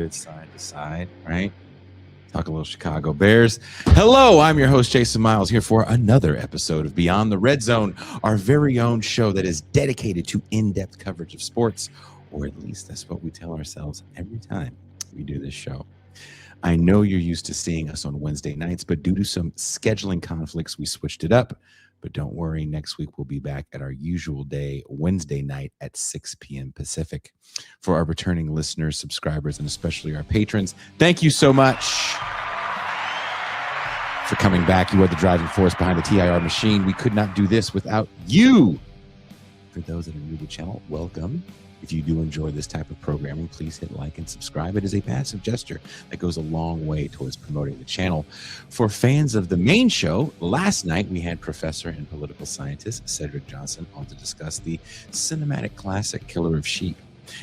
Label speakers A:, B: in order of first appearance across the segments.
A: good side to side, right? Talk a little Chicago Bears. Hello, I'm your host, Jason Miles, here for another episode of Beyond the Red Zone, our very own show that is dedicated to in-depth coverage of sports, or at least that's what we tell ourselves every time we do this show. I know you're used to seeing us on Wednesday nights, but due to some scheduling conflicts, we switched it up. But don't worry, next week we'll be back at our usual day, Wednesday night at 6 p.m. Pacific. For our returning listeners, subscribers, and especially our patrons, thank you so much for coming back. You are the driving force behind the TIR machine. We could not do this without you. For those that are new to the channel, welcome. If you do enjoy this type of programming, please hit like and subscribe. It is a passive gesture that goes a long way towards promoting the channel. For fans of the main show, last night we had professor and political scientist Cedric Johnson on to discuss the cinematic classic Killer of Sheep.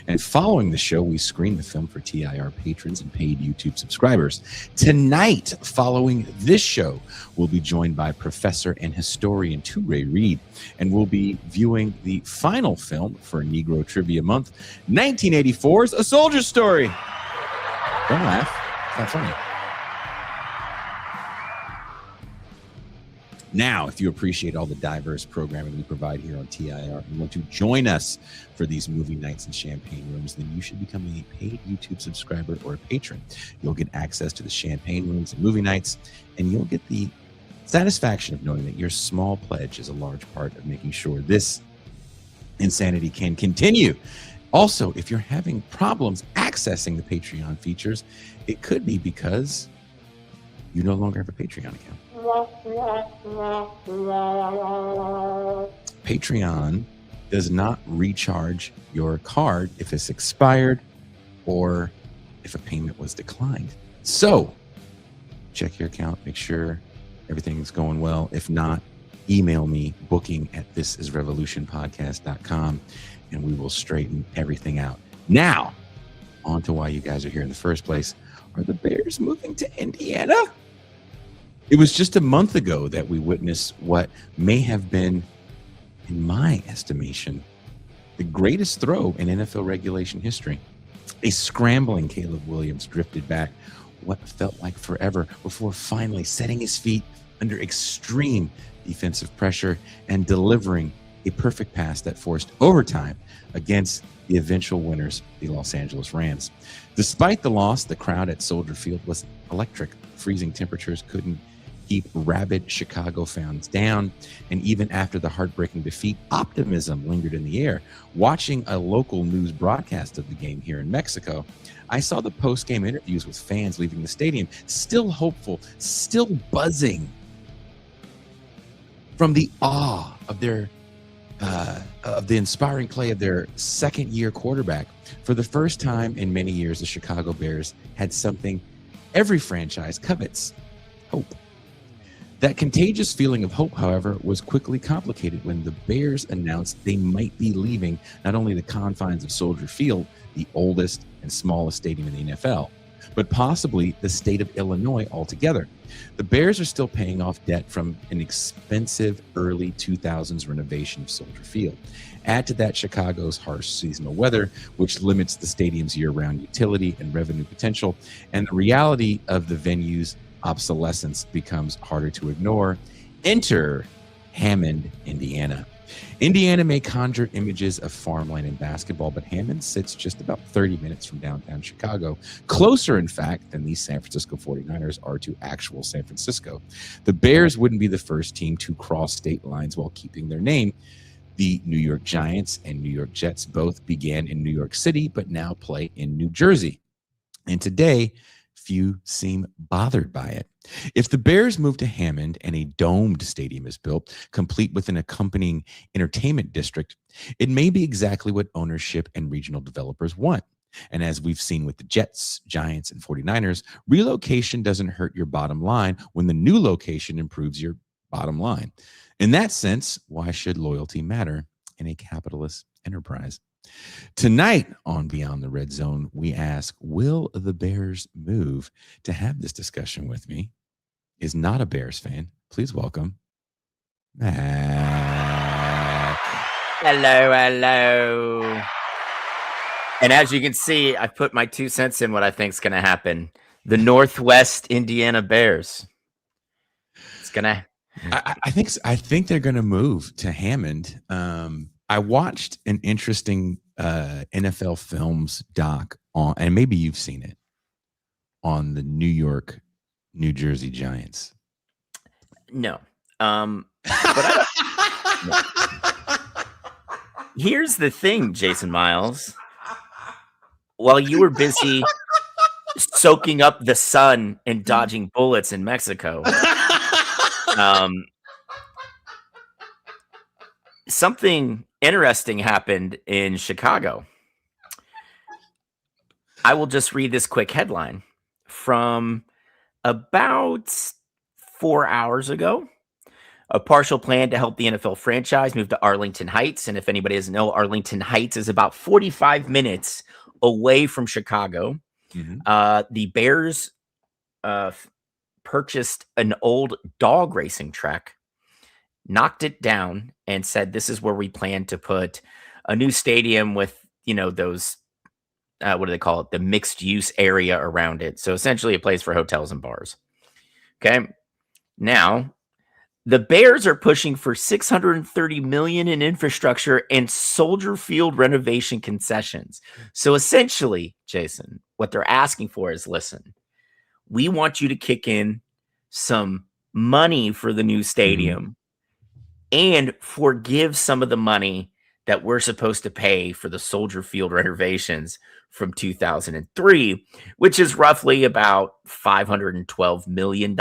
A: And following the show, we screened the film for TIR patrons and paid YouTube subscribers. Tonight, following this show, we'll be joined by professor and historian Toure Reed, and we'll be viewing the final film for Negro Trivia Month, 1984's A Soldier Story. Don't laugh. It's not funny. Now, if you appreciate all the diverse programming we provide here on TIR and want to join us for these movie nights and champagne rooms, then you should become a paid YouTube subscriber or a patron. You'll get access to the champagne rooms and movie nights, and you'll get the satisfaction of knowing that your small pledge is a large part of making sure this insanity can continue. Also, if you're having problems accessing the Patreon features, it could be because you no longer have a Patreon account. Patreon does not recharge your card if it's expired or if a payment was declined. So check your account, make sure everything's going well. If not, email me, booking@thisisrevolutionpodcast.com, and we will straighten everything out. Now, on to why you guys are here in the first place. Are the Bears moving to Indiana? It was just a month ago that we witnessed what may have been, in my estimation, the greatest throw in NFL regulation history. A scrambling Caleb Williams drifted back what felt like forever before finally setting his feet under extreme defensive pressure and delivering a perfect pass that forced overtime against the eventual winners, the Los Angeles Rams. Despite the loss, the crowd at Soldier Field was electric. Freezing temperatures couldn't keep rabid Chicago fans down, and even after the heartbreaking defeat, optimism lingered in the air. Watching a local news broadcast of the game here in Mexico, I saw the post-game interviews with fans leaving the stadium, still hopeful, still buzzing from the awe of the inspiring play of their second-year quarterback. For the first time in many years, the Chicago Bears had something every franchise covets: hope. That contagious feeling of hope, however, was quickly complicated when the Bears announced they might be leaving not only the confines of Soldier Field, the oldest and smallest stadium in the NFL, but possibly the state of Illinois altogether. The Bears are still paying off debt from an expensive early 2000s renovation of Soldier Field. Add to that Chicago's harsh seasonal weather, which limits the stadium's year-round utility and revenue potential, and the reality of the venue's obsolescence becomes harder to ignore. Enter Hammond, Indiana. Indiana may conjure images of farmland and basketball, but Hammond sits just about 30 minutes from downtown Chicago, closer, in fact, than these San Francisco 49ers are to actual San Francisco. The Bears wouldn't be the first team to cross state lines while keeping their name. The New York Giants and New York Jets both began in New York City, but now play in New Jersey. And today, few seem bothered by it. If the Bears move to Hammond and a domed stadium is built, complete with an accompanying entertainment district, it may be exactly what ownership and regional developers want. And as we've seen with the Jets, Giants, and 49ers, relocation doesn't hurt your bottom line when the new location improves your bottom line. In that sense, why should loyalty matter in a capitalist enterprise? Tonight on Beyond the Red Zone, we ask, will the Bears move? To have this discussion with me is not a Bears fan. Please welcome Mac.
B: Hello. And as you can see, I put my 2 cents in what I think is going to happen. The Northwest Indiana Bears. It's going to.
A: I think they're going to move to Hammond. I watched an interesting NFL Films doc on, and maybe you've seen it, on the New Jersey Giants.
B: No. But here's the thing, Jason Miles. While you were busy soaking up the sun and dodging bullets in Mexico, something interesting happened in Chicago. I will just read this quick headline from about 4 hours ago. A partial plan to help the NFL franchise move to Arlington Heights. And if anybody doesn't know, Arlington Heights is about 45 minutes away from Chicago. The Bears purchased an old dog racing track, knocked it down, and said, this is where we plan to put a new stadium with, those, what do they call it? The mixed use area around it. So essentially a place for hotels and bars. Okay. Now, the Bears are pushing for $630 million in infrastructure and Soldier Field renovation concessions. So essentially, Jason, what they're asking for is, listen, we want you to kick in some money for the new stadium and forgive some of the money that we're supposed to pay for the Soldier Field renovations from 2003, which is roughly about $512 million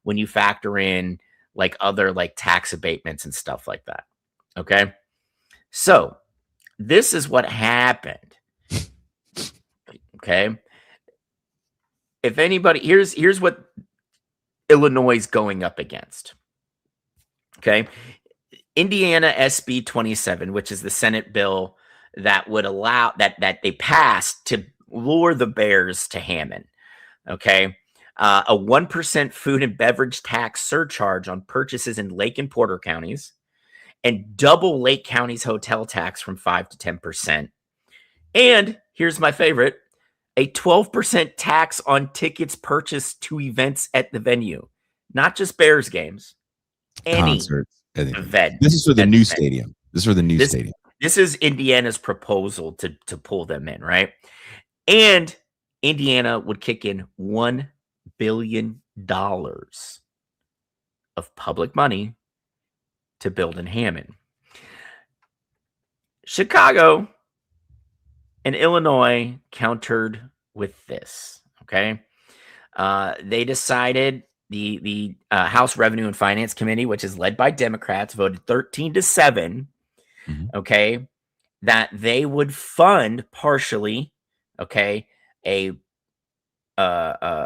B: when you factor in like other like tax abatements and stuff like that. Okay. So this is what happened. Okay. If anybody, here's what Illinois is going up against. Okay. Indiana SB 27, which is the Senate bill that would allow that they passed to lure the Bears to Hammond. Okay. A 1% food and beverage tax surcharge on purchases in Lake and Porter counties, and double Lake County's hotel tax from 5 to 10%. And here's my favorite, a 12% tax on tickets purchased to events at the venue, not just Bears games, any
A: concerts,
B: event.
A: This is for the new stadium. This is for the new stadium.
B: This is Indiana's proposal to pull them in, right? And Indiana would kick in $1 billion of public money to build in Hammond. Chicago and Illinois countered with this. Okay. They decided the House Revenue and Finance Committee, which is led by Democrats, voted 13-7. Okay. That they would fund partially, okay, a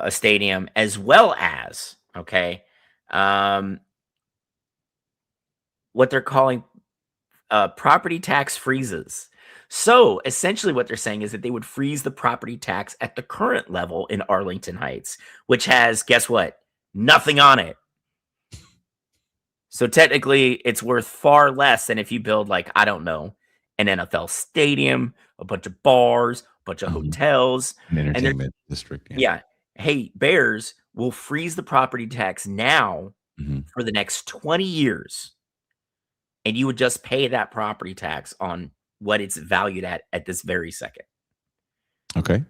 B: stadium, as well as, okay, what they're calling property tax freezes. So essentially what they're saying is that they would freeze the property tax at the current level in Arlington Heights, which has, guess what? Nothing on it. So technically it's worth far less than if you build, like, I don't know, an NFL stadium, a bunch of bars, a bunch of hotels,
A: an entertainment district.
B: Yeah. Hey, Bears will freeze the property tax now for the next 20 years. And you would just pay that property tax on what it's valued at this very second.
A: Okay.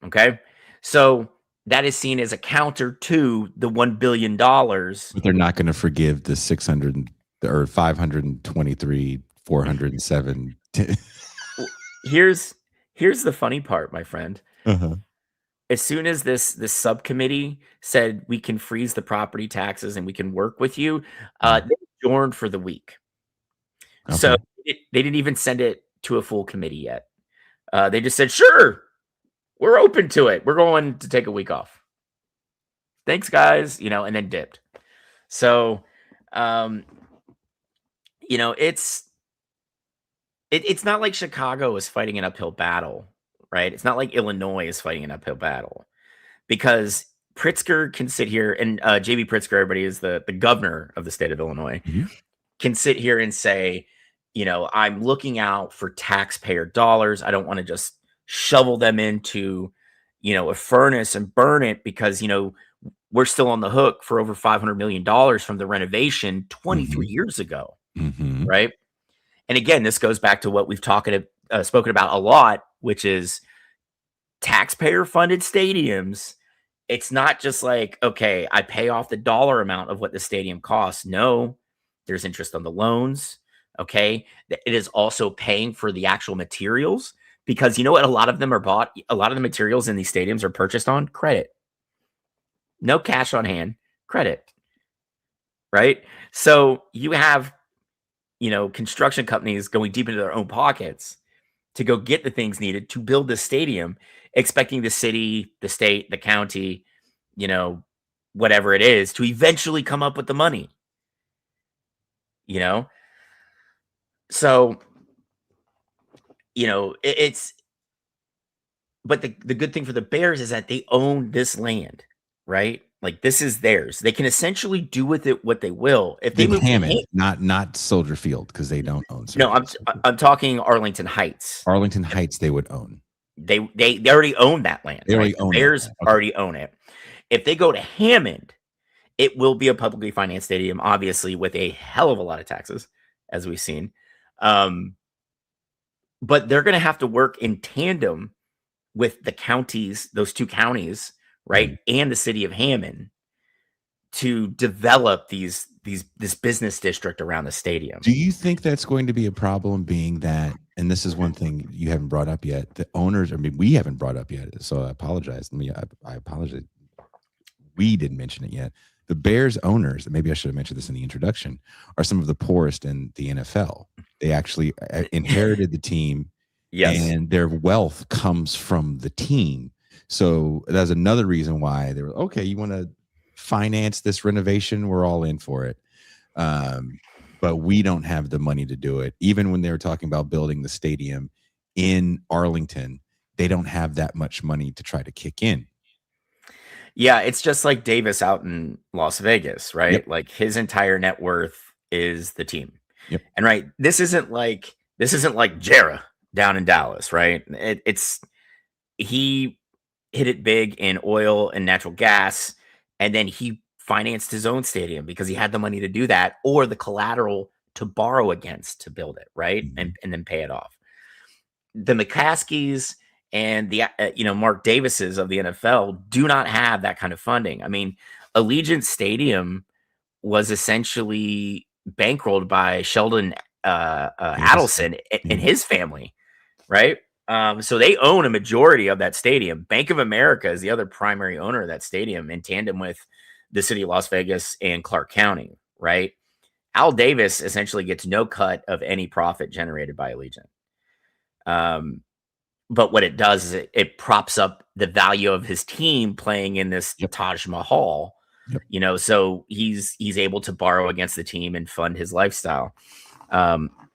B: Okay. So that is seen as a counter to the $1 billion.
A: But they're not going to forgive the 600 or 523, 407.
B: Here's the funny part, my friend. As soon as this subcommittee said we can freeze the property taxes and we can work with you, they adjourned for the week. Okay. So they didn't even send it to a full committee yet. They just said, sure, we're open to it. We're going to take a week off. Thanks, guys. And then dipped. So, it's not like Chicago is fighting an uphill battle, right? It's not like Illinois is fighting an uphill battle, because Pritzker can sit here, and J.B. Pritzker, everybody, is the governor of the state of Illinois, can sit here and say, I'm looking out for taxpayer dollars. I don't want to just shovel them into, a furnace and burn it because, we're still on the hook for over $500 million from the renovation 23 years ago.
A: Mm-hmm.
B: Right. And again, this goes back to what we've spoken about a lot, which is taxpayer funded stadiums. It's not just like, okay, I pay off the dollar amount of what the stadium costs. No, there's interest on the loans. Okay. It is also paying for the actual materials because you know what? A lot of them are bought. A lot of the materials in these stadiums are purchased on credit. No cash on hand, credit. Right. So you have, construction companies going deep into their own pockets to go get the things needed to build the stadium, expecting the city, the state, the county, whatever it is, to eventually come up with the money. So, it's, but the good thing for the Bears is that they own this land, right? Like this is theirs. They can essentially do with it what they will. If they
A: In
B: move to
A: Hammond, not Soldier Field, because they don't own.
B: No, I'm talking Arlington Heights.
A: Arlington Heights, they would own.
B: They already own that land.
A: They already
B: right?
A: own
B: the Bears
A: that. Okay.
B: already own it. If they go to Hammond, it will be a publicly financed stadium, obviously with a hell of a lot of taxes, as we've seen. But they're going to have to work in tandem with the counties, those two counties, right, and the city of Hammond, to develop this business district around the stadium.
A: Do you think that's going to be a problem, being that, and this is one thing you haven't brought up yet, the owners, we haven't brought up yet, so I apologize. I apologize. We didn't mention it yet. The Bears owners, maybe I should have mentioned this in the introduction, are some of the poorest in the NFL. They actually inherited the team. Yes. And their wealth comes from the team. So that's another reason why they were, okay, you want to finance this renovation? We're all in for it. But we don't have the money to do it. Even when they were talking about building the stadium in Arlington, they don't have that much money to try to kick in.
B: Yeah, it's just like Davis out in Las Vegas, right?
A: Yep.
B: Like his entire net worth is the team.
A: Yep.
B: And right, this isn't like Jera down in Dallas, right? He hit it big in oil and natural gas, and then he financed his own stadium because he had the money to do that, or the collateral to borrow against to build it, right? And then pay it off. The McCaskies and the Mark Davises of the NFL do not have that kind of funding. I mean, Allegiant Stadium was essentially bankrolled by Sheldon Adelson and his family, right? So they own a majority of that stadium. Bank of America is the other primary owner of that stadium, in tandem with the city of Las Vegas and Clark County, right? Al Davis essentially gets no cut of any profit generated by Allegiant. But what it does is it props up the value of his team playing in this Taj Mahal. Yep. So he's able to borrow against the team and fund his lifestyle.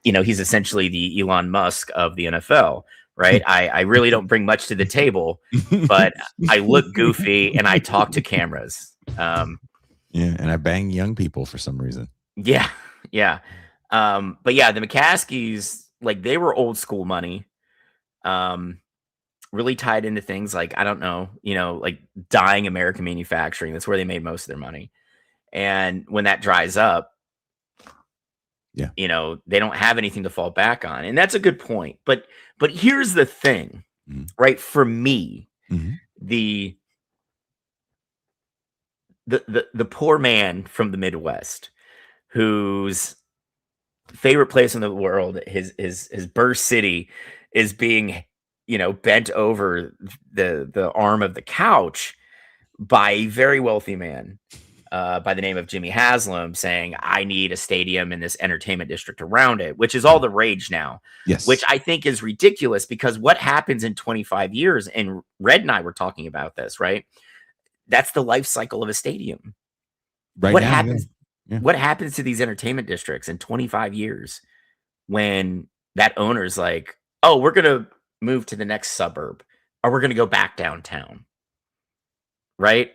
B: He's essentially the Elon Musk of the NFL, right? I really don't bring much to the table, but I look goofy and I talk to cameras.
A: And I bang young people for some reason.
B: Yeah. But yeah, the McCaskies, like, they were old school money. Really tied into things like, I don't know, like dying American manufacturing. That's where they made most of their money. And when that dries up, they don't have anything to fall back on. And that's a good point. But here's the thing, right? For me, the poor man from the Midwest, whose favorite place in the world, his birth city, is being bent over the arm of the couch by a very wealthy man by the name of Jimmy Haslam, saying, I need a stadium in this entertainment district around it, which is all the rage now.
A: Yes.
B: Which I think is ridiculous, because what happens in 25 years, and Red and I were talking about this, right? That's the life cycle of a stadium. What happens? Yeah. What happens to these entertainment districts in 25 years when that owner's like, oh, we're going to move to the next suburb, or we're going to go back downtown, right?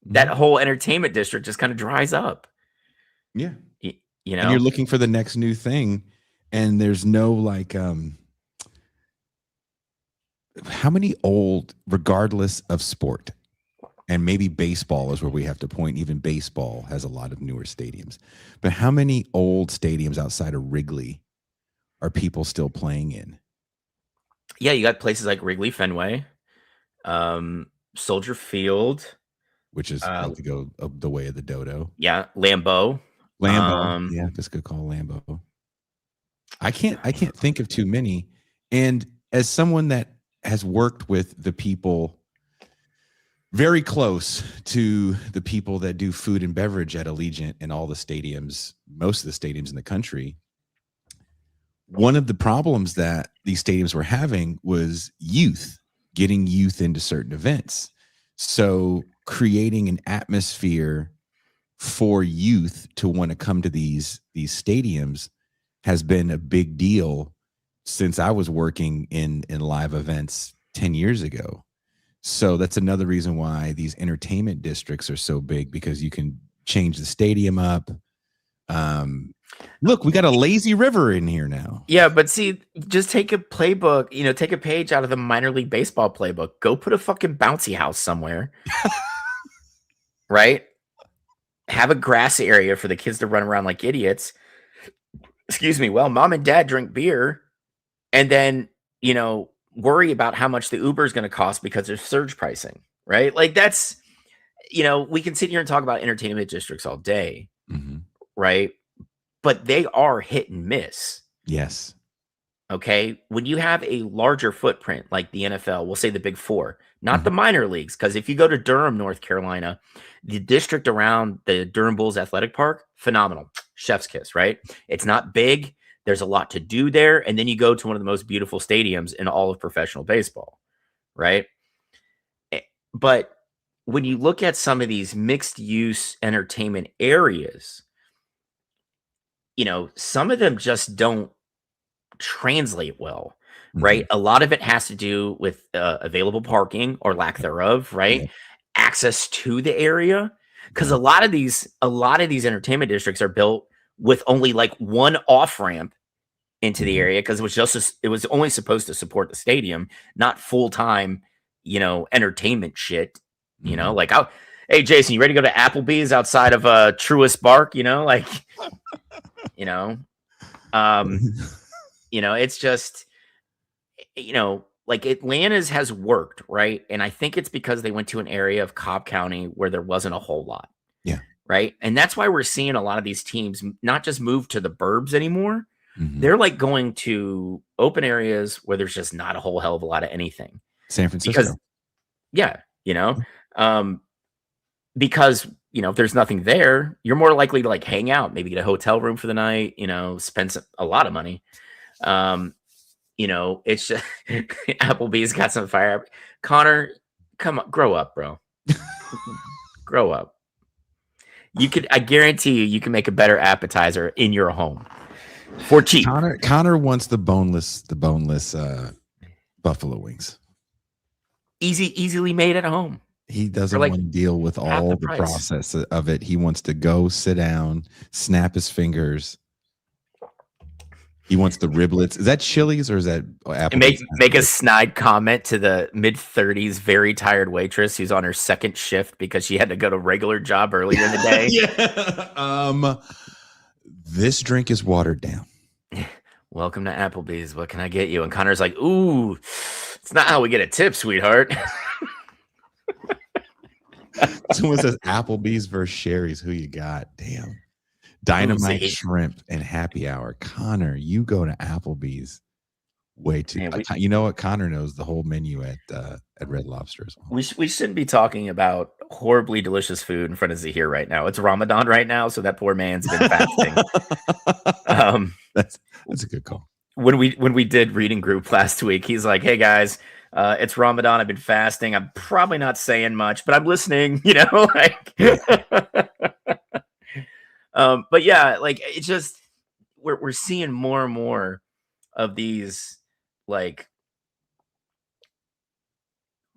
B: That whole entertainment district just kind of dries up.
A: Yeah. And you're looking for the next new thing. and there's no like how many old, regardless of sport, and maybe baseball is where we have to point. Even baseball has a lot of newer stadiums, but how many old stadiums outside of Wrigley are people still playing in?
B: Yeah, you got places like Wrigley Fenway, Soldier Field,
A: Which is like to go the way of the dodo.
B: yeah, Lambeau.
A: Lambeau, yeah, that's a good call, Lambeau. I can't think of too many. And as someone that has worked with the people very close to the people that do food and beverage at Allegiant and all the stadiums, most of the stadiums in the country, one of the problems that these stadiums were having was youth, getting youth into certain events. So creating an atmosphere for youth to want to come to these stadiums has been a big deal since I was working in live events 10 years ago. So that's another reason why these entertainment districts are so big, because you can change the stadium up. Look, we got a lazy river in here now.
B: Yeah, but see, just take a playbook, take a page out of the minor league baseball playbook. Go put a fucking bouncy house somewhere. Right? Have a grass area for the kids to run around like idiots. Excuse me. Well, mom and dad drink beer and then, worry about how much the Uber is going to cost because there's surge pricing, right? Like that's, we can sit here and talk about entertainment districts all day, right? But they are hit and miss.
A: Yes.
B: Okay. When you have a larger footprint like the NFL, we'll say the Big Four, not the minor leagues. Because if you go to Durham, North Carolina, the district around the Durham Bulls Athletic Park, phenomenal. Chef's kiss, right? It's not big. There's a lot to do there. And then you go to one of the most beautiful stadiums in all of professional baseball, right? But when you look at some of these mixed use entertainment areas, some of them just don't translate well, right? A lot of it has to do with available parking or lack thereof, right? Yeah. Access to the area, because a lot of these entertainment districts are built with only like one off ramp into the area, because it was only supposed to support the stadium, not full time, entertainment shit. Like, hey Jason, you ready to go to Applebee's outside of Truist Bark? It's just, like Atlanta's has worked, right? And I think it's because they went to an area of Cobb County where there wasn't a whole lot.
A: Yeah.
B: Right. And that's why we're seeing a lot of these teams not just move to the burbs anymore. They're like going to open areas where there's just not a whole hell of a lot of anything.
A: San Francisco.
B: Because, because, if there's nothing there, you're more likely to like hang out, maybe get a hotel room for the night, spend a lot of money. It's just Applebee's got some fire. Connor, come on, grow up, bro. Grow up. I guarantee you can make a better appetizer in your home for cheap.
A: Connor wants the boneless buffalo wings.
B: Easily made at home.
A: He doesn't want to deal with all the process of it. He wants to go sit down, snap his fingers. He wants the riblets. Is that Chili's or is that Applebee's?
B: Make a snide comment to the mid-30s, very tired waitress who's on her second shift because she had to go to a regular job earlier in the day.
A: Yeah. This drink is watered down.
B: Welcome to Applebee's. What can I get you? And Connor's like, ooh, it's not how we get a tip, sweetheart.
A: Someone says Applebee's versus Sherry's. Who you got? Damn. Dynamite shrimp and happy hour. Connor, you go to Applebee's way too. You know what? Connor knows the whole menu at Red Lobster as well.
B: We shouldn't be talking about horribly delicious food in front of Zahir right now. It's Ramadan right now, so that poor man's been fasting.
A: That's a good call.
B: When we did reading group last week, he's like, "Hey guys, it's Ramadan. I've been fasting. I'm probably not saying much, but I'm listening." But yeah, like it's just we're seeing more and more of these like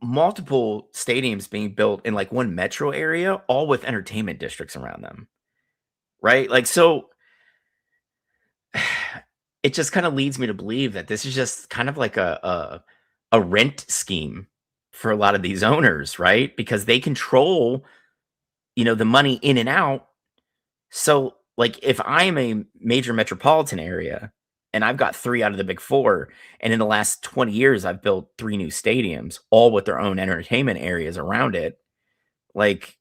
B: multiple stadiums being built in like one metro area, all with entertainment districts around them. Right? Like, so it just kind of leads me to believe that this is just kind of like a rent scheme for a lot of these owners, right? Because they control, the money in and out. So, like, if I'm a major metropolitan area and I've got 3 out of the big 4, and in the last 20 years I've built 3 new stadiums, all with their own entertainment areas around it, like,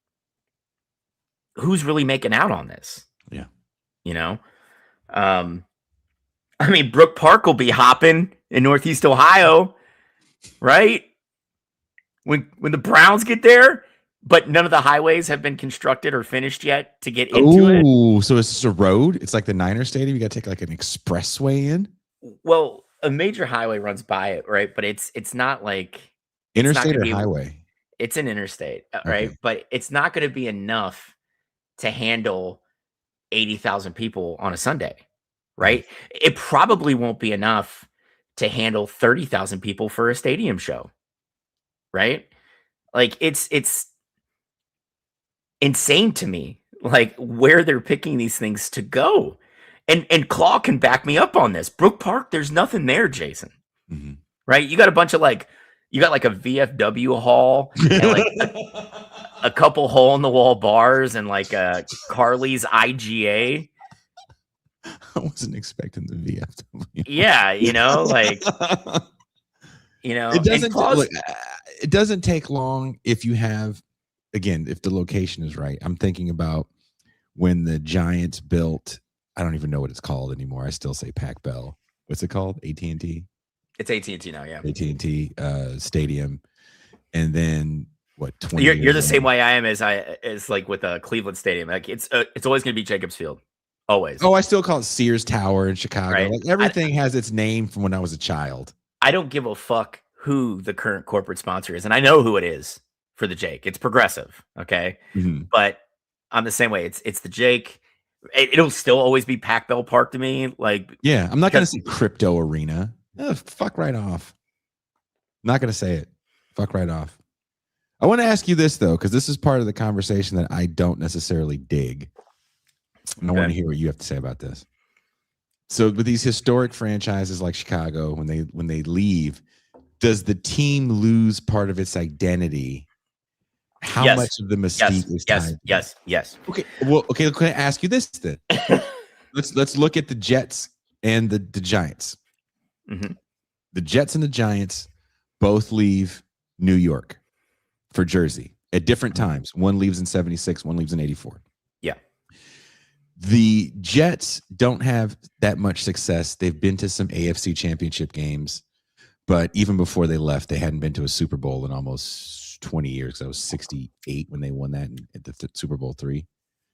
B: who's really making out on this?
A: Yeah.
B: You know? I mean, Brook Park will be hopping in Northeast Ohio, right? When the Browns get there, but none of the highways have been constructed or finished yet to get into it.
A: Oh, so it's just a road? It's like the Niner Stadium. You got to take like an expressway in?
B: Well, a major highway runs by it, right? But it's not like
A: Interstate or
B: gonna be-
A: highway?
B: It's an interstate, right?
A: Okay.
B: But it's not going to be enough to handle 80,000 people on a Sunday, right? It probably won't be enough to handle 30,000 people for a stadium show, right? Like it's insane to me, like where they're picking these things to go. And Claw can back me up on this. Brook Park, there's nothing there, Jason.
A: Mhm.
B: Right? You got a bunch of you got like a VFW hall and like a couple hole in the wall bars and like a Carly's IGA.
A: I wasn't expecting the VFW.
B: Yeah,
A: it doesn't
B: Claw's,
A: it doesn't take long if you have, again, if the location is right. I'm thinking about when the Giants built, I don't even know what it's called anymore. I still say Pac Bell. What's it called? AT&T?
B: It's AT&T now, yeah.
A: AT&T stadium. And then what, 20
B: You're
A: years
B: the same
A: later-
B: way I am as like with a Cleveland Stadium. Like it's always going to be Jacobs Field. Always.
A: Oh, I still call it Sears Tower in Chicago.
B: Right.
A: Like everything has its name from when I was a child.
B: I don't give a fuck who the current corporate sponsor is, and I know who it is for the Jake. It's Progressive, okay?
A: Mhm.
B: But I'm the same way. It's the Jake. It'll still always be Pac Bell Park to me. Like,
A: Yeah, I'm not going to
B: because-
A: say Crypto Arena. Fuck right off. Not going to say it. Fuck right off. I want to ask you this, though, because this is part of the conversation that I don't necessarily dig. And I want to
B: Okay.
A: hear what you have to say about this. So with these historic franchises like Chicago, when they leave, does the team lose part of its identity? How
B: Yes.
A: much of the mystique is tied?
B: Yes.
A: Okay. Well, okay. Let me ask you this then. Let's look at the Jets and the Giants.
B: Mhm.
A: The Jets and the Giants both leave New York for Jersey at different times. One leaves in 76, one leaves in 84.
B: Yeah.
A: The Jets don't have that much success. They've been to some AFC championship games, but even before they left, they hadn't been to a Super Bowl in almost 20 years. That was 68 when they won that at the Super Bowl III.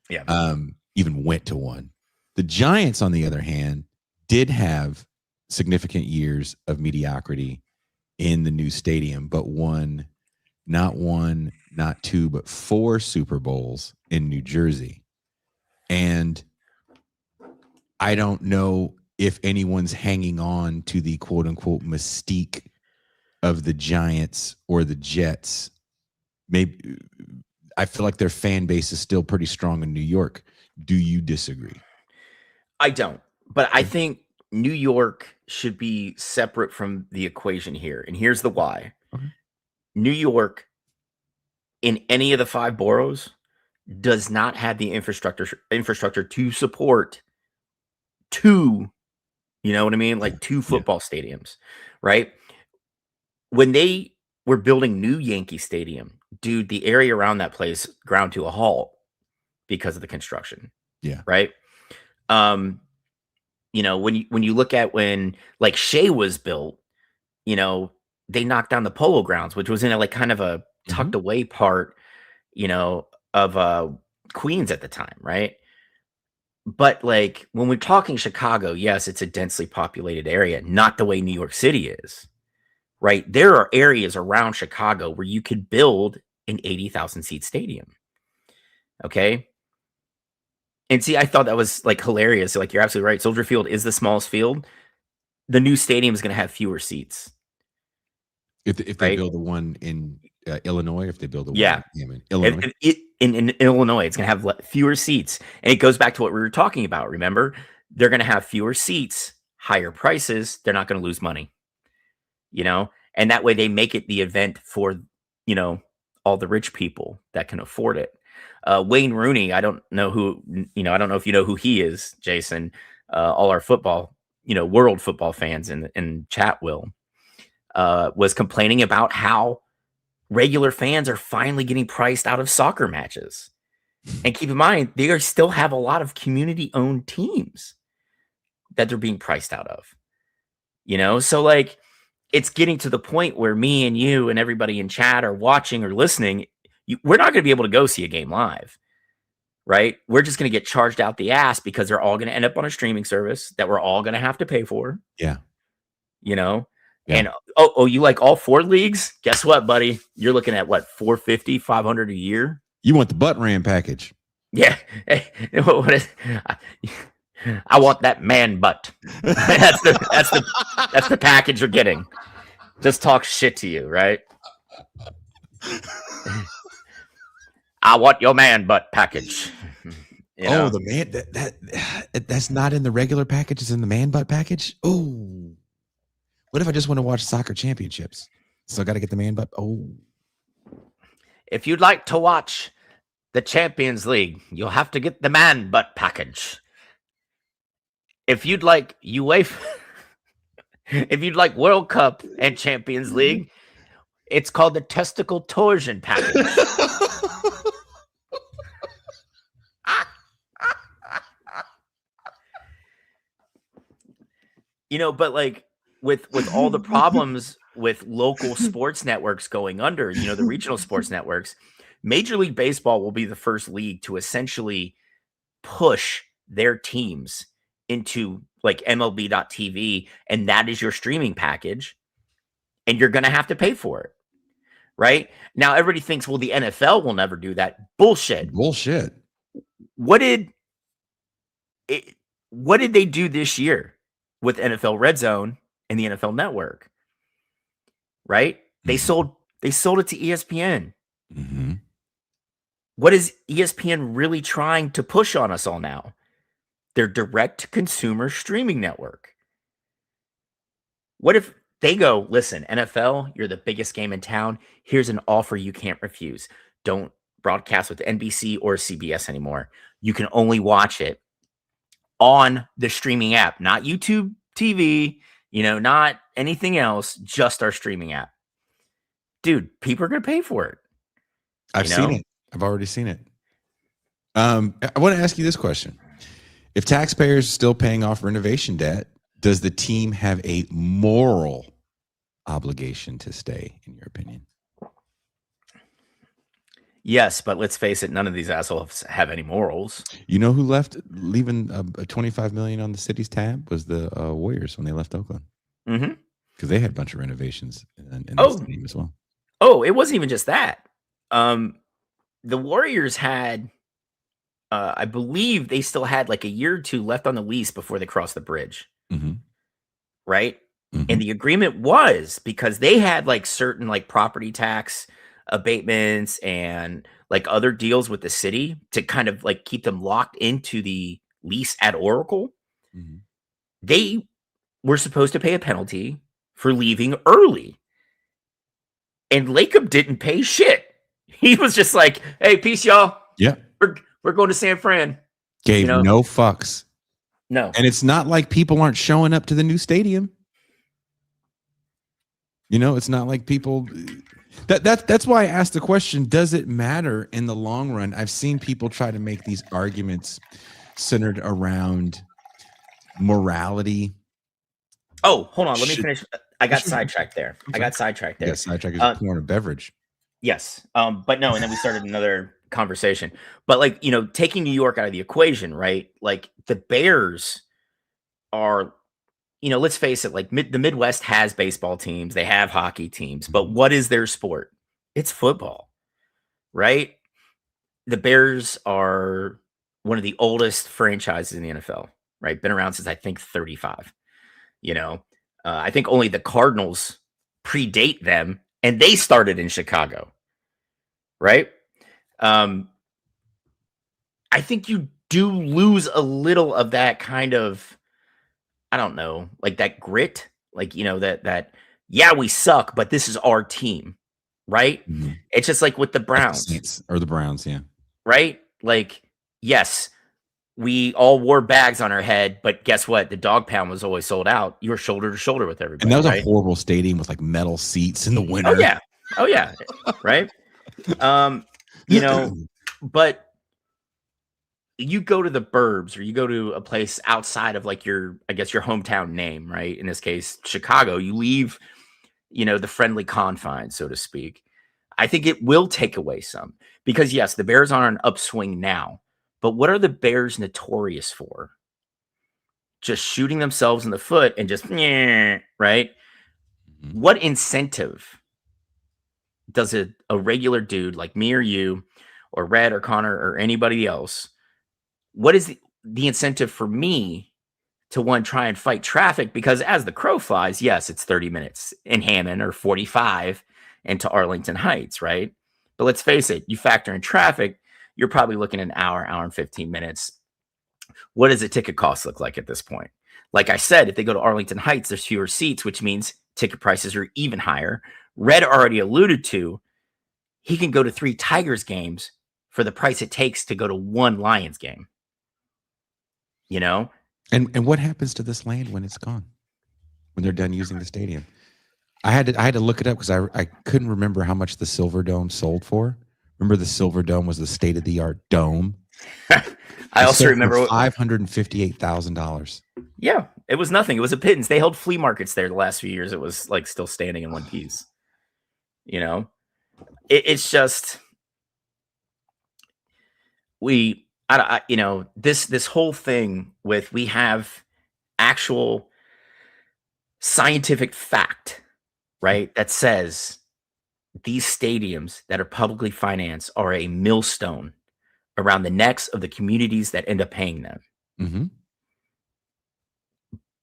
B: Yeah.
A: Even went to one. The Giants, on the other hand, did have significant years of mediocrity in the new stadium, but won not one, not two, but 4 Super Bowls in New Jersey. And I don't know if anyone's hanging on to the quote unquote mystique of the Giants or the Jets. Maybe I feel like their fan base is still pretty strong in New York. Do you disagree?
B: I don't, but I think New York should be separate from the equation here. And here's the why.
A: Okay.
B: New York, in any of the 5 boroughs, does not have the infrastructure to support 2, you know what I mean? Like 2 football stadiums, right? When they were building new Yankee Stadium, dude, the area around that place ground to a halt because of the construction.
A: Yeah.
B: Right. When you look at when like Shea was built, they knocked down the Polo Grounds, which was in a like kind of a tucked away part, of Queens at the time, right? But like when we're talking Chicago, yes, it's a densely populated area, not the way New York City is, right? There are areas around Chicago where you could build an 80,000 seat stadium. Okay. And see, I thought that was like hilarious. Like, you're absolutely right. Soldier Field is the smallest field. The new stadium is going to have fewer seats.
A: If they
B: Right.
A: build the one in Illinois, if they build the
B: Yeah.
A: one in Illinois,
B: In Illinois, it's going to have fewer seats. And it goes back to what we were talking about. Remember, they're going to have fewer seats, higher prices, they're not going to lose money, and that way they make it the event for, all the rich people that can afford it. Wayne Rooney, I don't know I don't know if you know who he is, Jason. All our football, world football fans in chat was complaining about how regular fans are finally getting priced out of soccer matches. And keep in mind, they still have a lot of community-owned teams that they're being priced out of. So like it's getting to the point where me and you and everybody in chat are watching or listening. We're not going to be able to go see a game live, right? We're just going to get charged out the ass because they're all going to end up on a streaming service that we're all going to have to pay for.
A: Yeah.
B: Yeah. And you like all 4 leagues? Guess what, buddy? You're looking at what, $450, $500 a year?
A: You want the butt ram package?
B: Yeah. What is? I want that man butt. That's the package you're getting. Just talk shit to you, right? I want your man butt package.
A: The man that's not in the regular package. It's in the man butt package. Oh, what if I just want to watch soccer championships? So I got to get the man butt. Oh,
B: if you'd like to watch the Champions League, you'll have to get the man butt package. If you'd like UEFA, if you'd like World Cup and Champions League, it's called the testicle torsion package. But like with all the problems with local sports networks going under, the regional sports networks, Major League Baseball will be the first league to essentially push their teams into like MLB.TV, and that is your streaming package, and you're going to have to pay for it. Right? Now, everybody thinks, well, the NFL will never do that. Bullshit. What did they do this year with NFL Red Zone and the NFL Network? Right? They sold it to ESPN.
A: Mm-hmm.
B: What is ESPN really trying to push on us all now? Their direct consumer streaming network. What if they go, listen, NFL, you're the biggest game in town. Here's an offer you can't refuse. Don't broadcast with NBC or CBS anymore. You can only watch it on the streaming app, not YouTube TV, not anything else, just our streaming app. Dude, people are going to pay for it.
A: I've seen it. I've already seen it. I want to ask you this question. If taxpayers are still paying off renovation debt, does the team have a moral obligation to stay, in your opinion?
B: Yes, but let's face it, none of these assholes have any morals.
A: You know who leaving a $25 million on the city's tab was the Warriors when they left Oakland.
B: Mm-hmm.
A: Because they had a bunch of renovations in the stadium as well.
B: Oh, it wasn't even just that. The Warriors had, I believe they still had like a year or two left on the lease before they crossed the bridge.
A: Mm-hmm.
B: Right?
A: Mm-hmm.
B: And the agreement was because they had like certain like property tax abatements and like other deals with the city to kind of like keep them locked into the lease at Oracle.
A: Mm-hmm.
B: They were supposed to pay a penalty for leaving early. And Lacob didn't pay shit. He was just like, hey, peace, y'all.
A: Yeah.
B: We're going to San Fran.
A: Gave no fucks.
B: No.
A: And it's not like people aren't showing up to the new stadium. It's not like people... That's why I asked the question, does it matter in the long run? I've seen people try to make these arguments centered around morality.
B: Oh, hold on. Let me finish. I got sidetracked there.
A: Yeah, sidetrack is pouring a beverage.
B: Yes. But no, and then we started another conversation. But like, taking New York out of the equation, right? Like the Bears are, let's face it, like the Midwest has baseball teams, they have hockey teams, but what is their sport? It's football, right? The Bears are one of the oldest franchises in the NFL, right? Been around since I think 35. I think only the Cardinals predate them, and they started in Chicago, right? I think you do lose a little of that kind of I don't know, like that grit, like, that yeah, we suck, but this is our team, right?
A: Mhm.
B: It's just like with the
A: Like the
B: Browns,
A: Saints or the Browns, yeah.
B: right? Like, yes, we all wore bags on our head, but guess what? The dog pound was always sold out. You were shoulder to shoulder with
A: And that
B: everybody,
A: was a
B: right?
A: horrible stadium with, like, metal seats in the
B: Oh
A: winter.
B: yeah. Oh yeah. Right. Um, you know, but you go to the burbs or you go to a place outside of like I guess your hometown name, right? In this case, Chicago, you leave, the friendly confines, so to speak. I think it will take away some because yes, the Bears are on an upswing now, but what are the Bears notorious for? Just shooting themselves in the foot and just, "Nyeh," right?
A: Mhm.
B: What incentive does a regular dude like me or you or Red or Connor or anybody else, what is the incentive for me to one try and fight traffic? Because as the crow flies, yes, it's 30 minutes in Hammond or 45 into Arlington Heights, right? But let's face it, you factor in traffic, you're probably looking at an hour and 15 minutes. What does a ticket cost look like at this point? Like I said, if they go to Arlington Heights, there's fewer seats, which means ticket prices are even higher. Red already alluded to he can go to 3 Tigers games for the price it takes to go to 1 Lions game, you know?
A: And what happens to this land when it's gone? When they're done using the stadium? I had to look it up because I couldn't remember how much the Silver Dome sold for. Remember the Silver Dome was the state-of-the-art dome?
B: I
A: It
B: also
A: sold
B: remember
A: for $558,000.
B: yeah, it was nothing. It was a pittance. They held flea markets there the last few years. It was like still standing in one piece. You know, it's just this whole thing with we have actual scientific fact, right? That says these stadiums that are publicly financed are a millstone around the necks of the communities that end up paying them.
A: Mhm.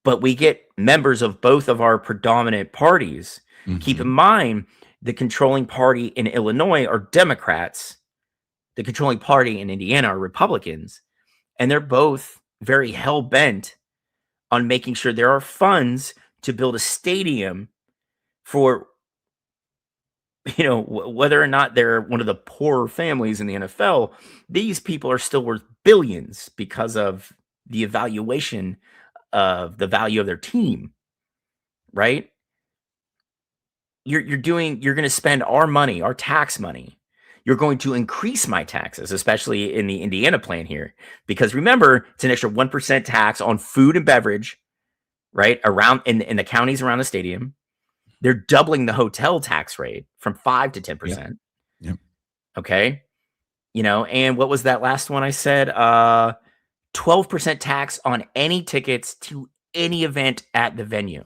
B: But we get members of both of our predominant parties. Keep in
A: Mhm.
B: mind, the controlling party in Illinois are Democrats, the controlling party in Indiana are Republicans, and they're both very hell bent on making sure there are funds to build a stadium for whether or not they're one of the poorer families in the NFL. These people are still worth billions because of the evaluation of the value of their team, right? You're going to spend our money, our tax money. You're going to increase my taxes, especially in the Indiana plan here, because remember, it's an extra 1% tax on food and beverage, right? Around in the counties around the stadium. They're doubling the hotel tax rate from 5 to
A: Yep.
B: 10%.
A: Yep.
B: Okay. And what was that last one I said? 12% tax on any tickets to any event at the venue.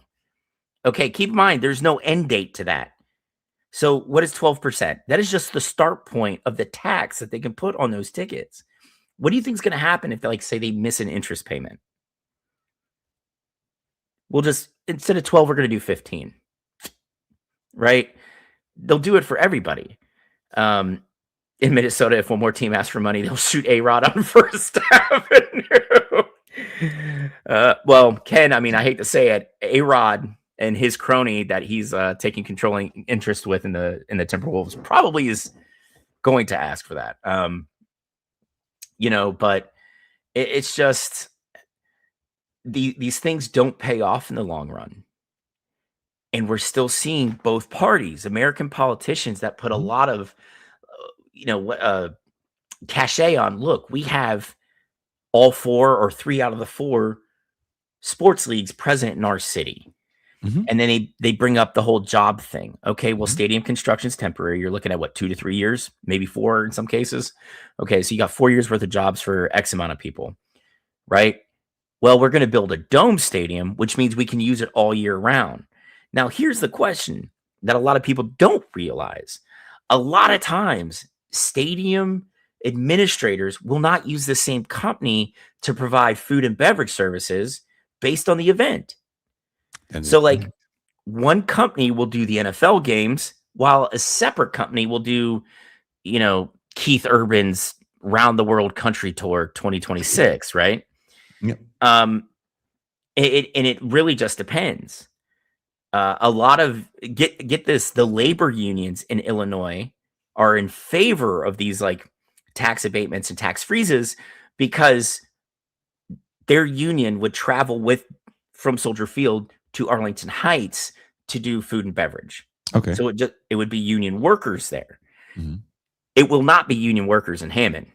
B: Okay, keep in mind there's no end date to that. So what is 12%? That is just the start point of the tax that they can put on those tickets. What do you think is going to happen if, like, say they miss an interest payment? We'll just, instead of 12, we're going to do 15, right? They'll do it for everybody. In Minnesota, if one more team asks for money, they'll shoot A-Rod on First Avenue. Well, Ken, I mean, I hate to say it, A-Rod and his crony that he's taking controlling interest with in the Timberwolves probably is going to ask for that. But it's just these things don't pay off in the long run. And we're still seeing both parties, American politicians that put a
A: Mhm.
B: lot of, cachet on. Look, we have all 4 or 3 out of the 4 sports leagues present in our city.
A: Mhm.
B: And then they bring up the whole job thing. Okay, well,
A: Mhm.
B: stadium construction is temporary. You're looking at what, 2 to 3 years, maybe 4 in some cases. Okay, so you got 4 years worth of jobs for X amount of people, right? Well, we're going to build a dome stadium, which means we can use it all year round. Now, here's the question that a lot of people don't realize. A lot of times, stadium administrators will not use the same company to provide food and beverage services based on the event.
A: That is
B: So, like,
A: correct.
B: one company will do the NFL games while a separate company will do, Keith Urban's Round the World Country Tour 2026, right?
A: Yep.
B: Um, And it really just depends. A lot of get this, the labor unions in Illinois are in favor of these like tax abatements and tax freezes because their union would travel with from Soldier Field to Arlington Heights to do food and beverage.
A: Okay.
B: So it would be union workers there.
A: Mhm.
B: It will not be union workers in Hammond,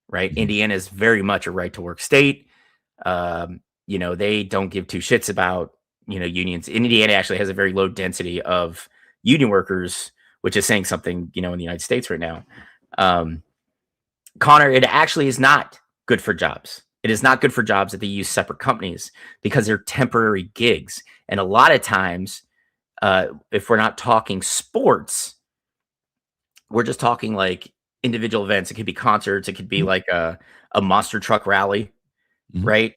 B: right?
A: Mhm.
B: Indiana is very much a right to work state. They don't give two shits about, unions. Indiana actually has a very low density of union workers, which is saying something, in the United States right now. Connor, it actually is not good for jobs. It is not good for jobs that they use separate companies because they're temporary gigs. And a lot of times, if we're not talking sports, we're just talking like individual events. It could be concerts. It could be
A: Mhm.
B: like a monster truck rally,
A: Mhm.
B: right?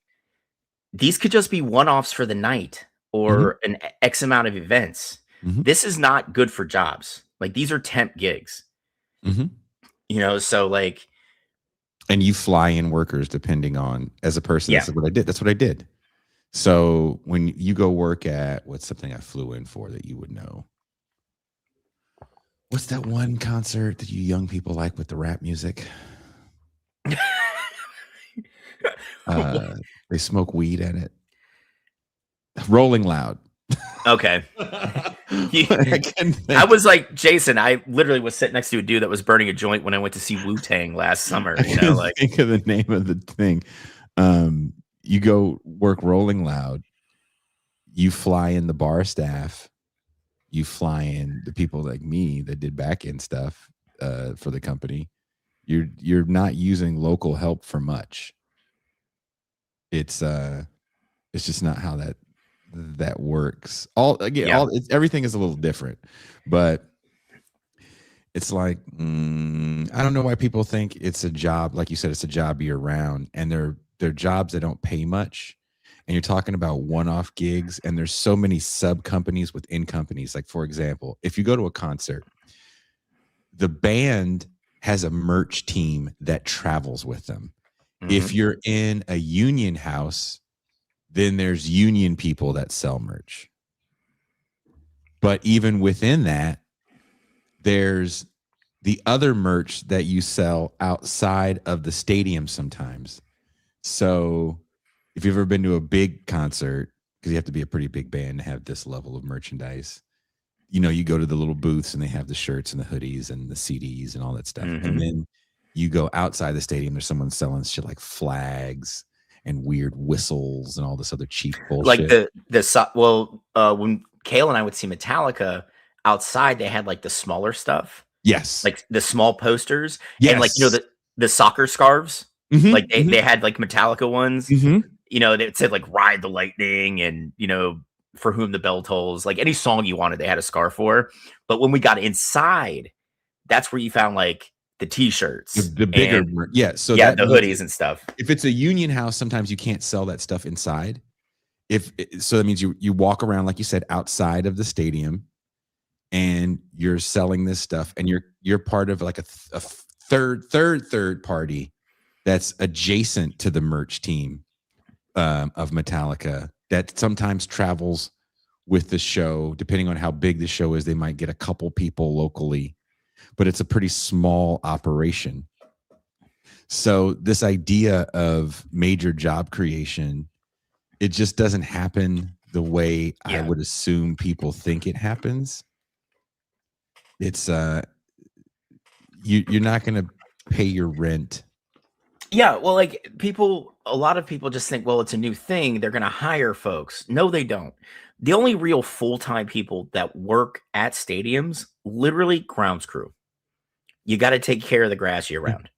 B: These could just be one-offs for the night or an X amount of events.
A: Mhm.
B: This is not good for jobs. Like these are temp gigs,
A: Mhm.
B: so like,
A: And you fly in workers depending on, as a person,
B: yeah.
A: this is what I did. That's what I did. So when you go work at, what's something I flew in for that you would know? What's that one concert that you young people like with the rap music? They smoke weed at it. Rolling Loud.
B: Okay.
A: I can think.
B: I was like, Jason, I literally was sitting next to a dude that was burning a joint when I went to see Wu-Tang last summer.
A: I can think of the name of the thing. You go work Rolling Loud. You fly in the bar staff. You fly in the people like me that did back end stuff for the company. You're not using local help for much. It's just not how that works. Everything is a little different, but it's like I don't know why people think it's a job. Like you said, it's a job year round, and they're jobs that don't pay much. And you're talking about one-off gigs, and there's so many sub companies within companies. Like, for example, if you go to a concert, the band has a merch team that travels with them. If you're in a union house, then there's union people that sell merch. But even within that, there's the other merch that you sell outside of the stadium sometimes. So if you've ever been to a big concert, because you have to be a pretty big band to have this level of merchandise, you go to the little booths and they have the shirts and the hoodies and the CDs and all that stuff. And then you go outside the stadium, there's someone selling shit like flags and weird whistles and all this other cheap bullshit.
B: Like when Kale and I would see Metallica outside, they had like the smaller stuff.
A: Yes.
B: Like the small posters.
A: Yes.
B: And like, the soccer scarves. Like they had like Metallica ones. That said like Ride the Lightning and, For Whom the Bell Tolls. Like any song you wanted, they had a scarf for. But when we got inside, that's where you found like the t-shirts.
A: The bigger,
B: So the hoodies and stuff.
A: If it's a union house, sometimes you can't sell that stuff inside. So that means you walk around, like you said, outside of the stadium, and you're selling this stuff, and you're part of like a third party that's adjacent to the merch team of Metallica that sometimes travels with the show. Depending on how big the show is, they might get a couple people locally, but it's a pretty small operation. So this idea of major job creation, it just doesn't happen the way I would assume people think it happens. It's you're not going to pay your rent.
B: Yeah, well, like a lot of people just think, well, it's a new thing, they're going to hire folks. No, they don't. The only real full-time people that work at stadiums, literally grounds crew. You got to take care of the grass year round.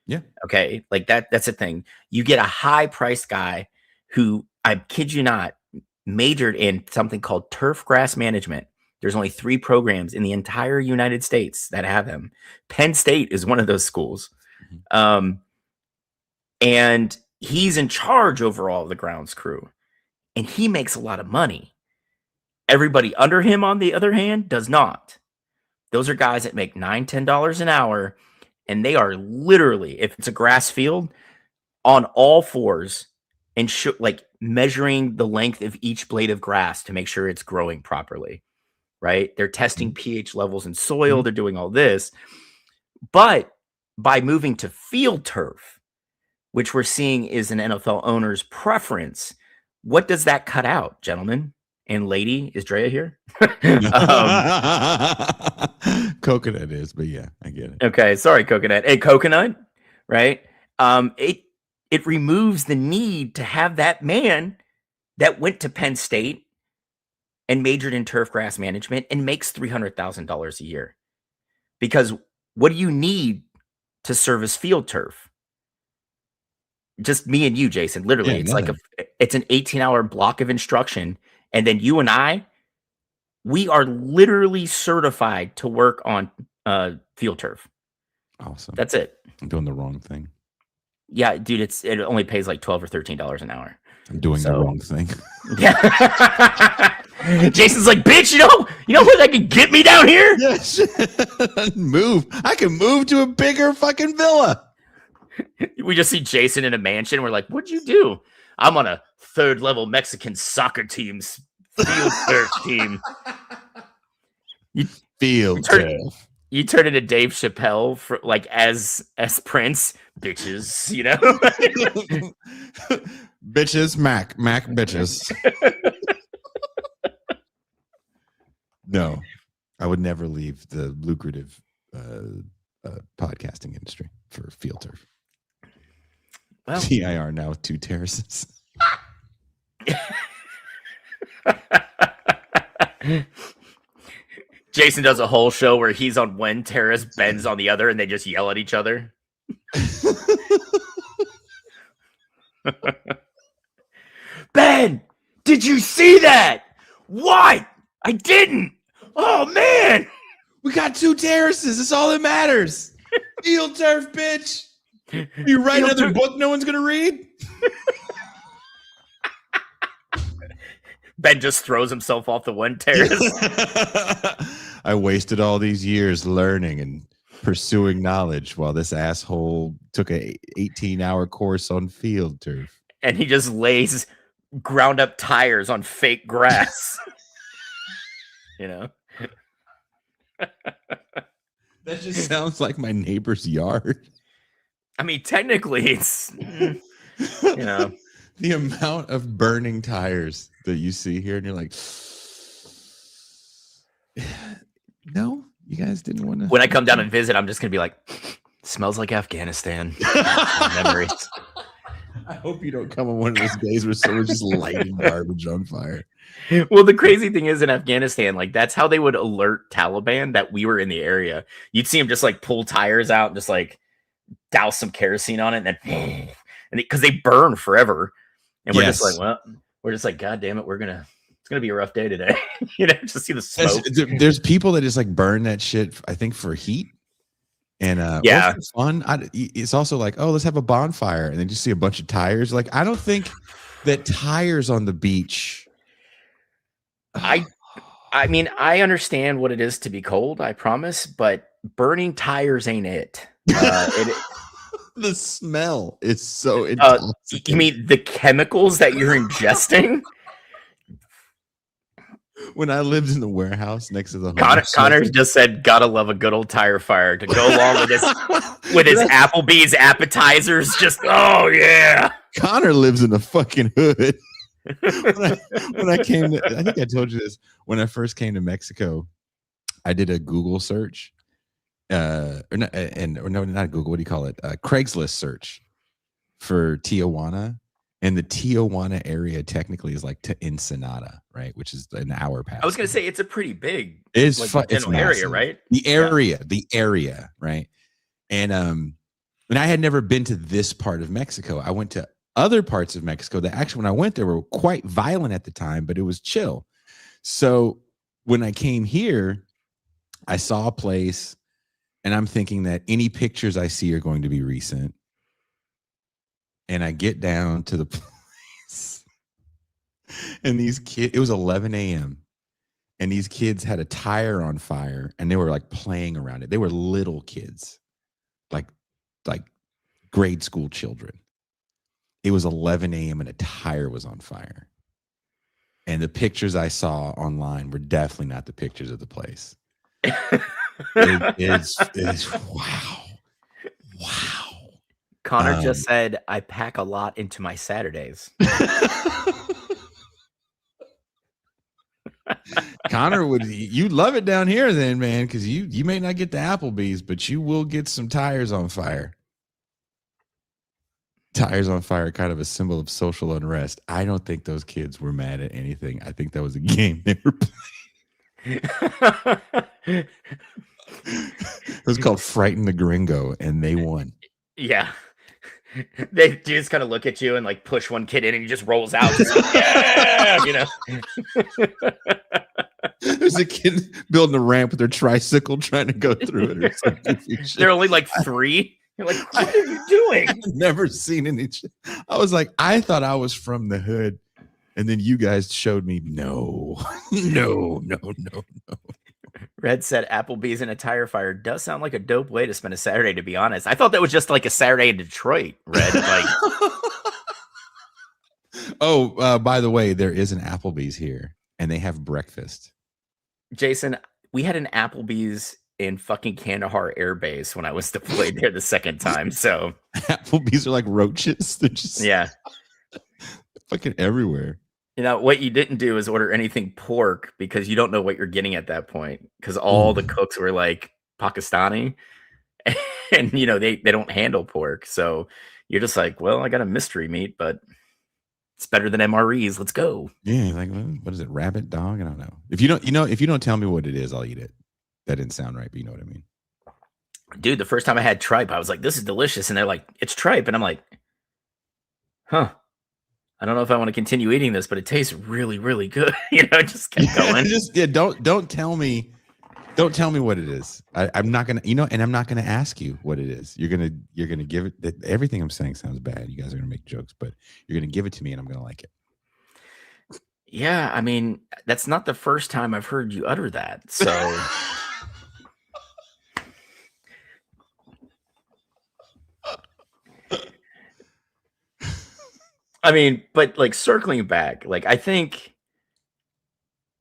A: Yeah.
B: Okay. Like that's a thing. You get a high-priced guy who, I kid you not, majored in something called turf grass management. There's only 3 programs in the entire United States that have them. Penn State is one of those schools. And he's in charge over all the grounds crew, and he makes a lot of money. Everybody under him, on the other hand, does not. Those are guys that make $9, $10 an hour, and they are literally, if it's a grass field, on all fours and like measuring the length of each blade of grass to make sure it's growing properly, right? They're testing pH levels in soil. They're doing all this. But by moving to field turf, which we're seeing is an NFL owner's preference, what does that cut out, gentlemen? And lady, is Drea here?
A: Coconut is, but yeah, I get it.
B: Okay, sorry, coconut. Hey, coconut, right? It removes the need to have that man that went to Penn State and majored in turf grass management and makes $300,000 a year. Because what do you need to service field turf? Just me and you, Jason. Literally,
A: Yeah,
B: it's like it's an 18-hour block of instruction, and then you and I, we are literally certified to work on field turf.
A: Awesome.
B: That's it.
A: I'm doing the wrong thing.
B: Yeah, dude, it only pays like $12 or $13 an hour.
A: I'm doing the wrong thing.
B: Yeah. Jason's like, bitch, you know where that can get me down here?
A: Yes. Move. I can move to a bigger fucking villa.
B: We just see Jason in a mansion. We're like, what'd you do? I'm on a 3rd level Mexican soccer team's field turf team.
A: Field turf.
B: You turn into Dave Chappelle for like as Prince, bitches, you know?
A: Bitches, Mac bitches. No, I would never leave the lucrative podcasting industry for field turf.
B: Well,
A: TIR now with 2 terraces.
B: Jason does a whole show where he's on one terrace, Ben's on the other, and they just yell at each other. Ben, did you see that? What? I didn't. Oh, man.
A: We got 2 terraces. That's all that matters. Field turf, bitch. You write another book no one's going to read?
B: Ben just throws himself off the one terrace.
A: I wasted all these years learning and pursuing knowledge while this asshole took a 18-hour course on field turf.
B: And he just lays ground up tires on fake grass. You know?
A: That just sounds like my neighbor's yard.
B: I mean, technically, it's, you know.
A: The amount of burning tires that you see here, and you're like, no, you guys didn't want to.
B: When I come down and visit, I'm just going to be like, smells like Afghanistan. Memories.
A: I hope you don't come on one of those days where someone's just lighting garbage on fire.
B: Well, the crazy thing is in Afghanistan, like that's how they would alert Taliban that we were in the area. You'd see them just like pull tires out and just like douse some kerosene on it, and then because they burn forever. And we're just like, well, we're just like, God damn it, it's gonna be a rough day today. You know, just see the smoke.
A: There's people that just like burn that shit, I think, for heat. And
B: yeah,
A: for fun. It's also like, oh, let's have a bonfire, and then just see a bunch of tires. Like, I don't think that tires on the beach.
B: I mean, I understand what it is to be cold, I promise, but burning tires ain't it.
A: The smell is so
B: you mean the chemicals that you're ingesting?
A: When I lived in the warehouse next to the
B: Connor just said, "Gotta love a good old tire fire to go along with his Applebee's appetizers." Just oh yeah,
A: Connor lives in the fucking hood. when I came to, I think I told you this when I first came to Mexico. I did a Google search. Not Google. What do you call it? Craigslist search for Tijuana, and the Tijuana area technically is like to Ensenada, right? Which is an hour past.
B: I was gonna say it's a pretty big,
A: it's
B: general area, right?
A: The area, right? And I had never been to this part of Mexico. I went to other parts of Mexico that actually, when I went there, were quite violent at the time, but it was chill. So when I came here, I saw a place. And I'm thinking that any pictures I see are going to be recent. And I get down to the place. And these kids, it was 11 a.m. And these kids had a tire on fire. And they were like playing around it. They were little kids. Like grade school children. it was 11 a.m. and a tire was on fire. And the pictures I saw online were definitely not the pictures of the place. It's wow. Wow.
B: Connor just said, I pack a lot into my Saturdays.
A: Connor, you love it down here then, man, because you may not get the Applebee's, but you will get some tires on fire. Tires on fire, kind of a symbol of social unrest. I don't think those kids were mad at anything. I think that was a game they were playing. It was called Frighten the Gringo, and they won.
B: Yeah. They just kind of look at you and like push one kid in, and he just rolls out. Just like, yeah, you know.
A: There's a kid building a ramp with their tricycle trying to go through it. Or some goofy shit.
B: They're only like 3. You're like, what are you doing?
A: I've never seen any. I was like, I thought I was from the hood, and then you guys showed me no.
B: Red said Applebee's in a tire fire does sound like a dope way to spend a Saturday, to be honest. I thought that was just like a Saturday in Detroit, Red. Like,
A: by the way, there is an Applebee's here, and they have breakfast.
B: Jason, we had an Applebee's in fucking Kandahar Air Base when I was deployed there the second time. So
A: Applebee's are like roaches. They're just fucking everywhere.
B: You know, what you didn't do is order anything pork because you don't know what you're getting at that point. Because all the cooks were like Pakistani, and you know they don't handle pork. So you're just like, well, I got a mystery meat, but it's better than MREs. Let's go.
A: Yeah, like what is it? Rabbit, dog? I don't know. If you don't tell me what it is, I'll eat it. That didn't sound right, but you know what I mean.
B: Dude, the first time I had tripe, I was like, this is delicious. And they're like, it's tripe. And I'm like, huh. I don't know if I want to continue eating this, but it tastes really, really good. You know, just kept going.
A: Don't tell me what it is. I'm not gonna, and I'm not gonna ask you what it is. You're gonna give it. Everything I'm saying sounds bad. You guys are gonna make jokes, but you're gonna give it to me, and I'm gonna like it.
B: Yeah, I mean, that's not the first time I've heard you utter that. So. I mean, but like circling back, like I think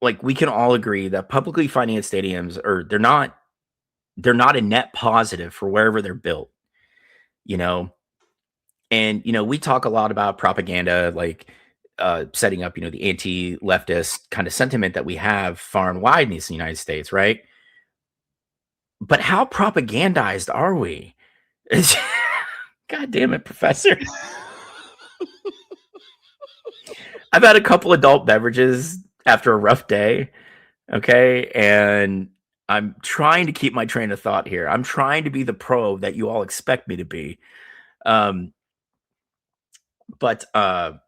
B: like we can all agree that publicly financed stadiums they're not a net positive for wherever they're built, you know. And we talk a lot about propaganda, like setting up, the anti-leftist kind of sentiment that we have far and wide in the United States, right? But how propagandized are we? God damn it, Professor. I've had a couple adult beverages after a rough day, okay? And I'm trying to keep my train of thought here. I'm trying to be the pro that you all expect me to be. But how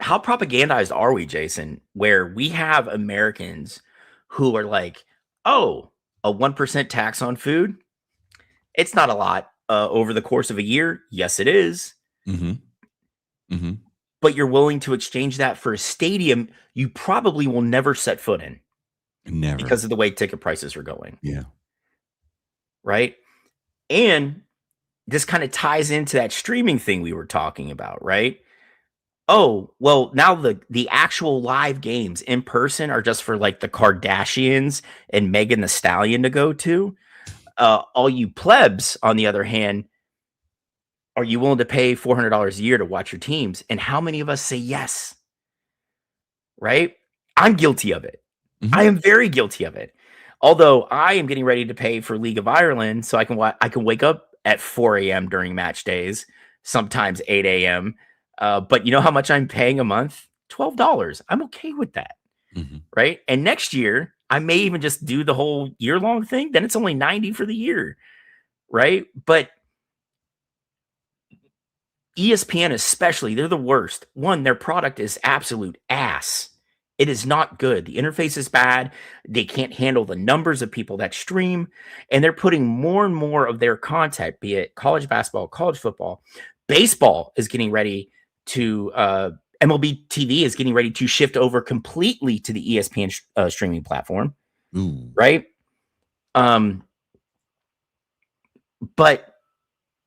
B: propagandized are we, Jason, where we have Americans who are like, oh, a 1% tax on food? It's not a lot over the course of a year. Yes, it is.
A: Mm-hmm. Mm-hmm.
B: But you're willing to exchange that for a stadium you probably will never set foot in.
A: Never.
B: Because of the way ticket prices are going.
A: Yeah.
B: Right? And this kind of ties into that streaming thing we were talking about, right? Oh, well, now the actual live games in person are just for like the Kardashians and Megan Thee Stallion to go to. All you plebs, on the other hand, are you willing to pay $400 a year to watch your teams? And how many of us say yes? Right? I'm guilty of it. Mm-hmm. I am very guilty of it. Although I am getting ready to pay for League of Ireland so I can wake up at 4 a.m. during match days, sometimes 8 a.m. But you know how much I'm paying a month? $12. I'm okay with that.
A: Mm-hmm. Right?
B: And next year, I may even just do the whole year-long thing. Then it's only $90 for the year. Right? But ESPN especially, they're the worst. One, their product is absolute ass. It is not good. The interface is bad. They can't handle the numbers of people that stream. And they're putting more and more of their content, be it college basketball, college football. Baseball is getting ready to, MLB TV is getting ready to shift over completely to the ESPN streaming platform.
A: Ooh.
B: Right? But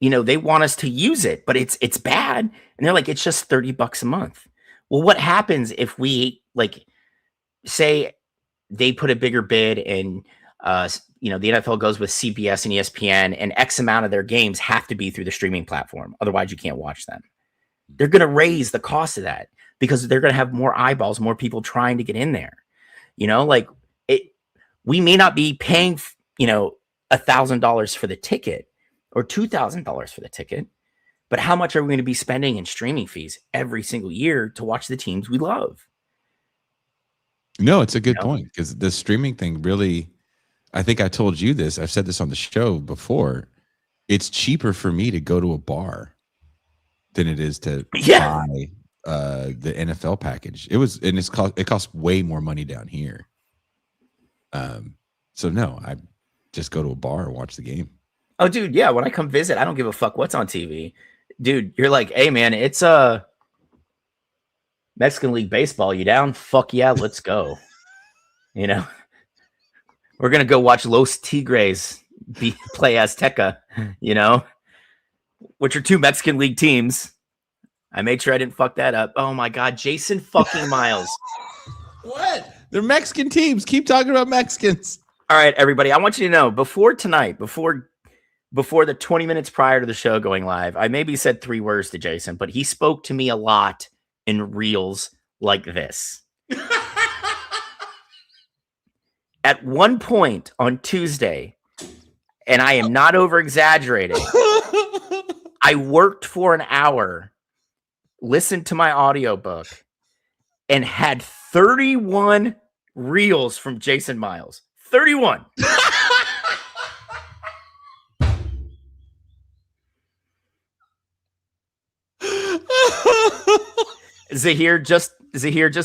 B: they want us to use it, but it's bad. And they're like, it's just $30 a month. Well, what happens if we say they put a bigger bid and the NFL goes with CBS and ESPN, and X amount of their games have to be through the streaming platform. Otherwise, you can't watch them. They're going to raise the cost of that because they're going to have more eyeballs, more people trying to get in there. We may not be paying, $1,000 for the ticket or $2,000 for the ticket, but how much are we going to be spending in streaming fees every single year to watch the teams we love?
A: No, it's a good point, because the streaming thing really, I think I told you this. I've said this on the show before. It's cheaper for me to go to a bar than it is to buy the NFL package. It costs way more money down here. So no, I just go to a bar and watch the game.
B: Oh, dude, yeah. When I come visit, I don't give a fuck what's on TV. Dude, you're like, hey man, it's Mexican League Baseball. You down? Fuck yeah, let's go. We're gonna go watch Los Tigres play Azteca, which are two Mexican League teams. I made sure I didn't fuck that up. Oh my God, Jason fucking Miles.
A: What? They're Mexican teams. Keep talking about Mexicans.
B: All right, everybody. I want you to know before tonight, before the 20 minutes prior to the show going live, I maybe said 3 words to Jason, but he spoke to me a lot in reels like this. At one point on Tuesday, and I am not over exaggerating, I worked for an hour, listened to my audiobook, and had 31 reels from Jason Miles. 31. Zahir, just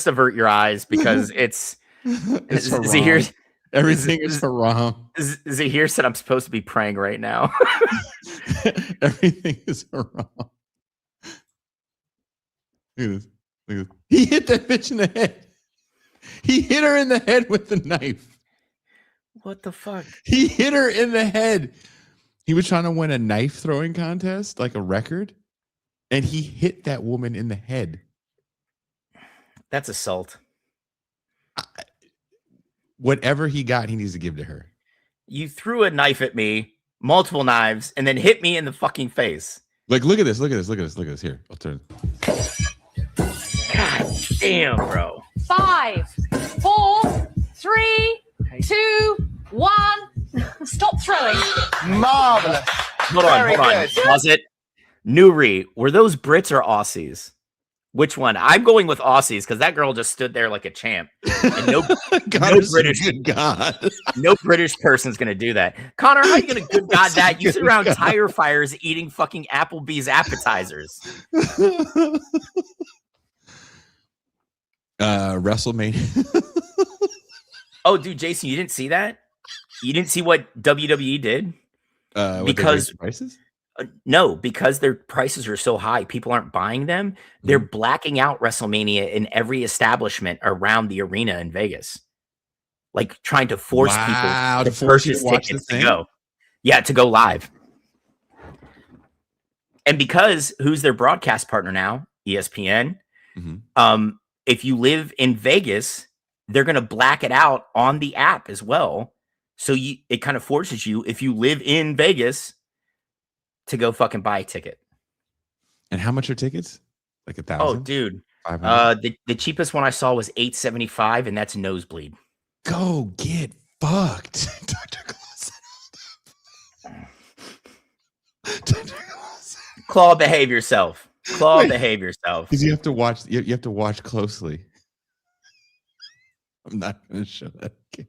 B: avert your eyes because it's Zahir.
A: Everything is haram.
B: Zahir said I'm supposed to be praying right now.
A: Everything is haram. Look at this. Look at this. He hit that bitch in the head. He hit her in the head with the knife.
B: What the fuck?
A: He hit her in the head. He was trying to win a knife throwing contest, like a record, and he hit that woman in the head.
B: That's assault.
A: Whatever he got, he needs to give to her.
B: You threw a knife at me, multiple knives, and then hit me in the fucking face.
A: Like, look at this. Look at this. Look at this. Look at this. Here, I'll turn.
B: God damn, bro.
C: 5, 4, 3, 2, 1. Stop throwing.
D: Marvelous.
B: Hold on. Pause it. Nuri, were those Brits or Aussies? Which one? I'm going with Aussies because that girl just stood there like a champ. And no British,
A: good God.
B: No British person's gonna do that. Connor, how are you gonna good God that? You sit around tire fires eating fucking Applebee's appetizers.
A: WrestleMania.
B: Oh, dude, Jason, you didn't see that? You didn't see what WWE did? Because
A: prices?
B: No, because their prices are so high, people aren't buying them. They're blacking out WrestleMania in every establishment around the arena in Vegas, like trying to force people to purchase tickets to go. Yeah, to go live. And because who's their broadcast partner now? ESPN. Mm-hmm. If you live in Vegas, they're going to black it out on the app as well. So it kind of forces you, if you live in Vegas, to go fucking buy a ticket.
A: And how much are tickets? Like $1,000?
B: Oh, dude. The cheapest one I saw was $875, and that's nosebleed.
A: Go get fucked. Dr. Clausen.
B: Claw, behave yourself. Behave yourself.
A: Because you have to watch. You have to watch closely. I'm not going to show that again.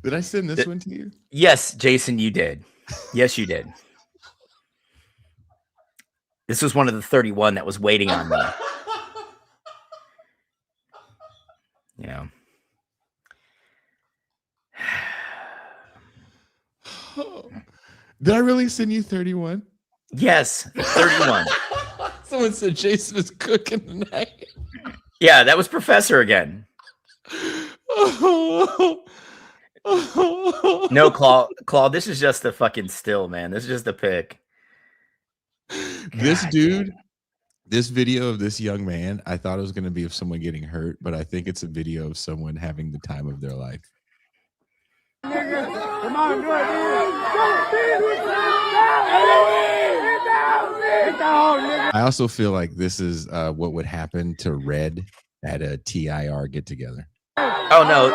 A: Did I send this one to you?
B: Yes, Jason, you did. Yes, you did. This was one of the 31 that was waiting on me. Yeah.
A: Did I really send you 31?
B: Yes, 31.
A: Someone said Jason is cooking tonight.
B: Yeah, that was Professor again. No, Claw, this is just a fucking still, man. This is just a pic.
A: This
B: God
A: dude,
B: damn.
A: this video of this young man, I thought it was going to be of someone getting hurt, but I think it's a video of someone having the time of their life.
D: Come on, do it.
A: I also feel like this is what would happen to Red at a TIR get together.
B: Oh no.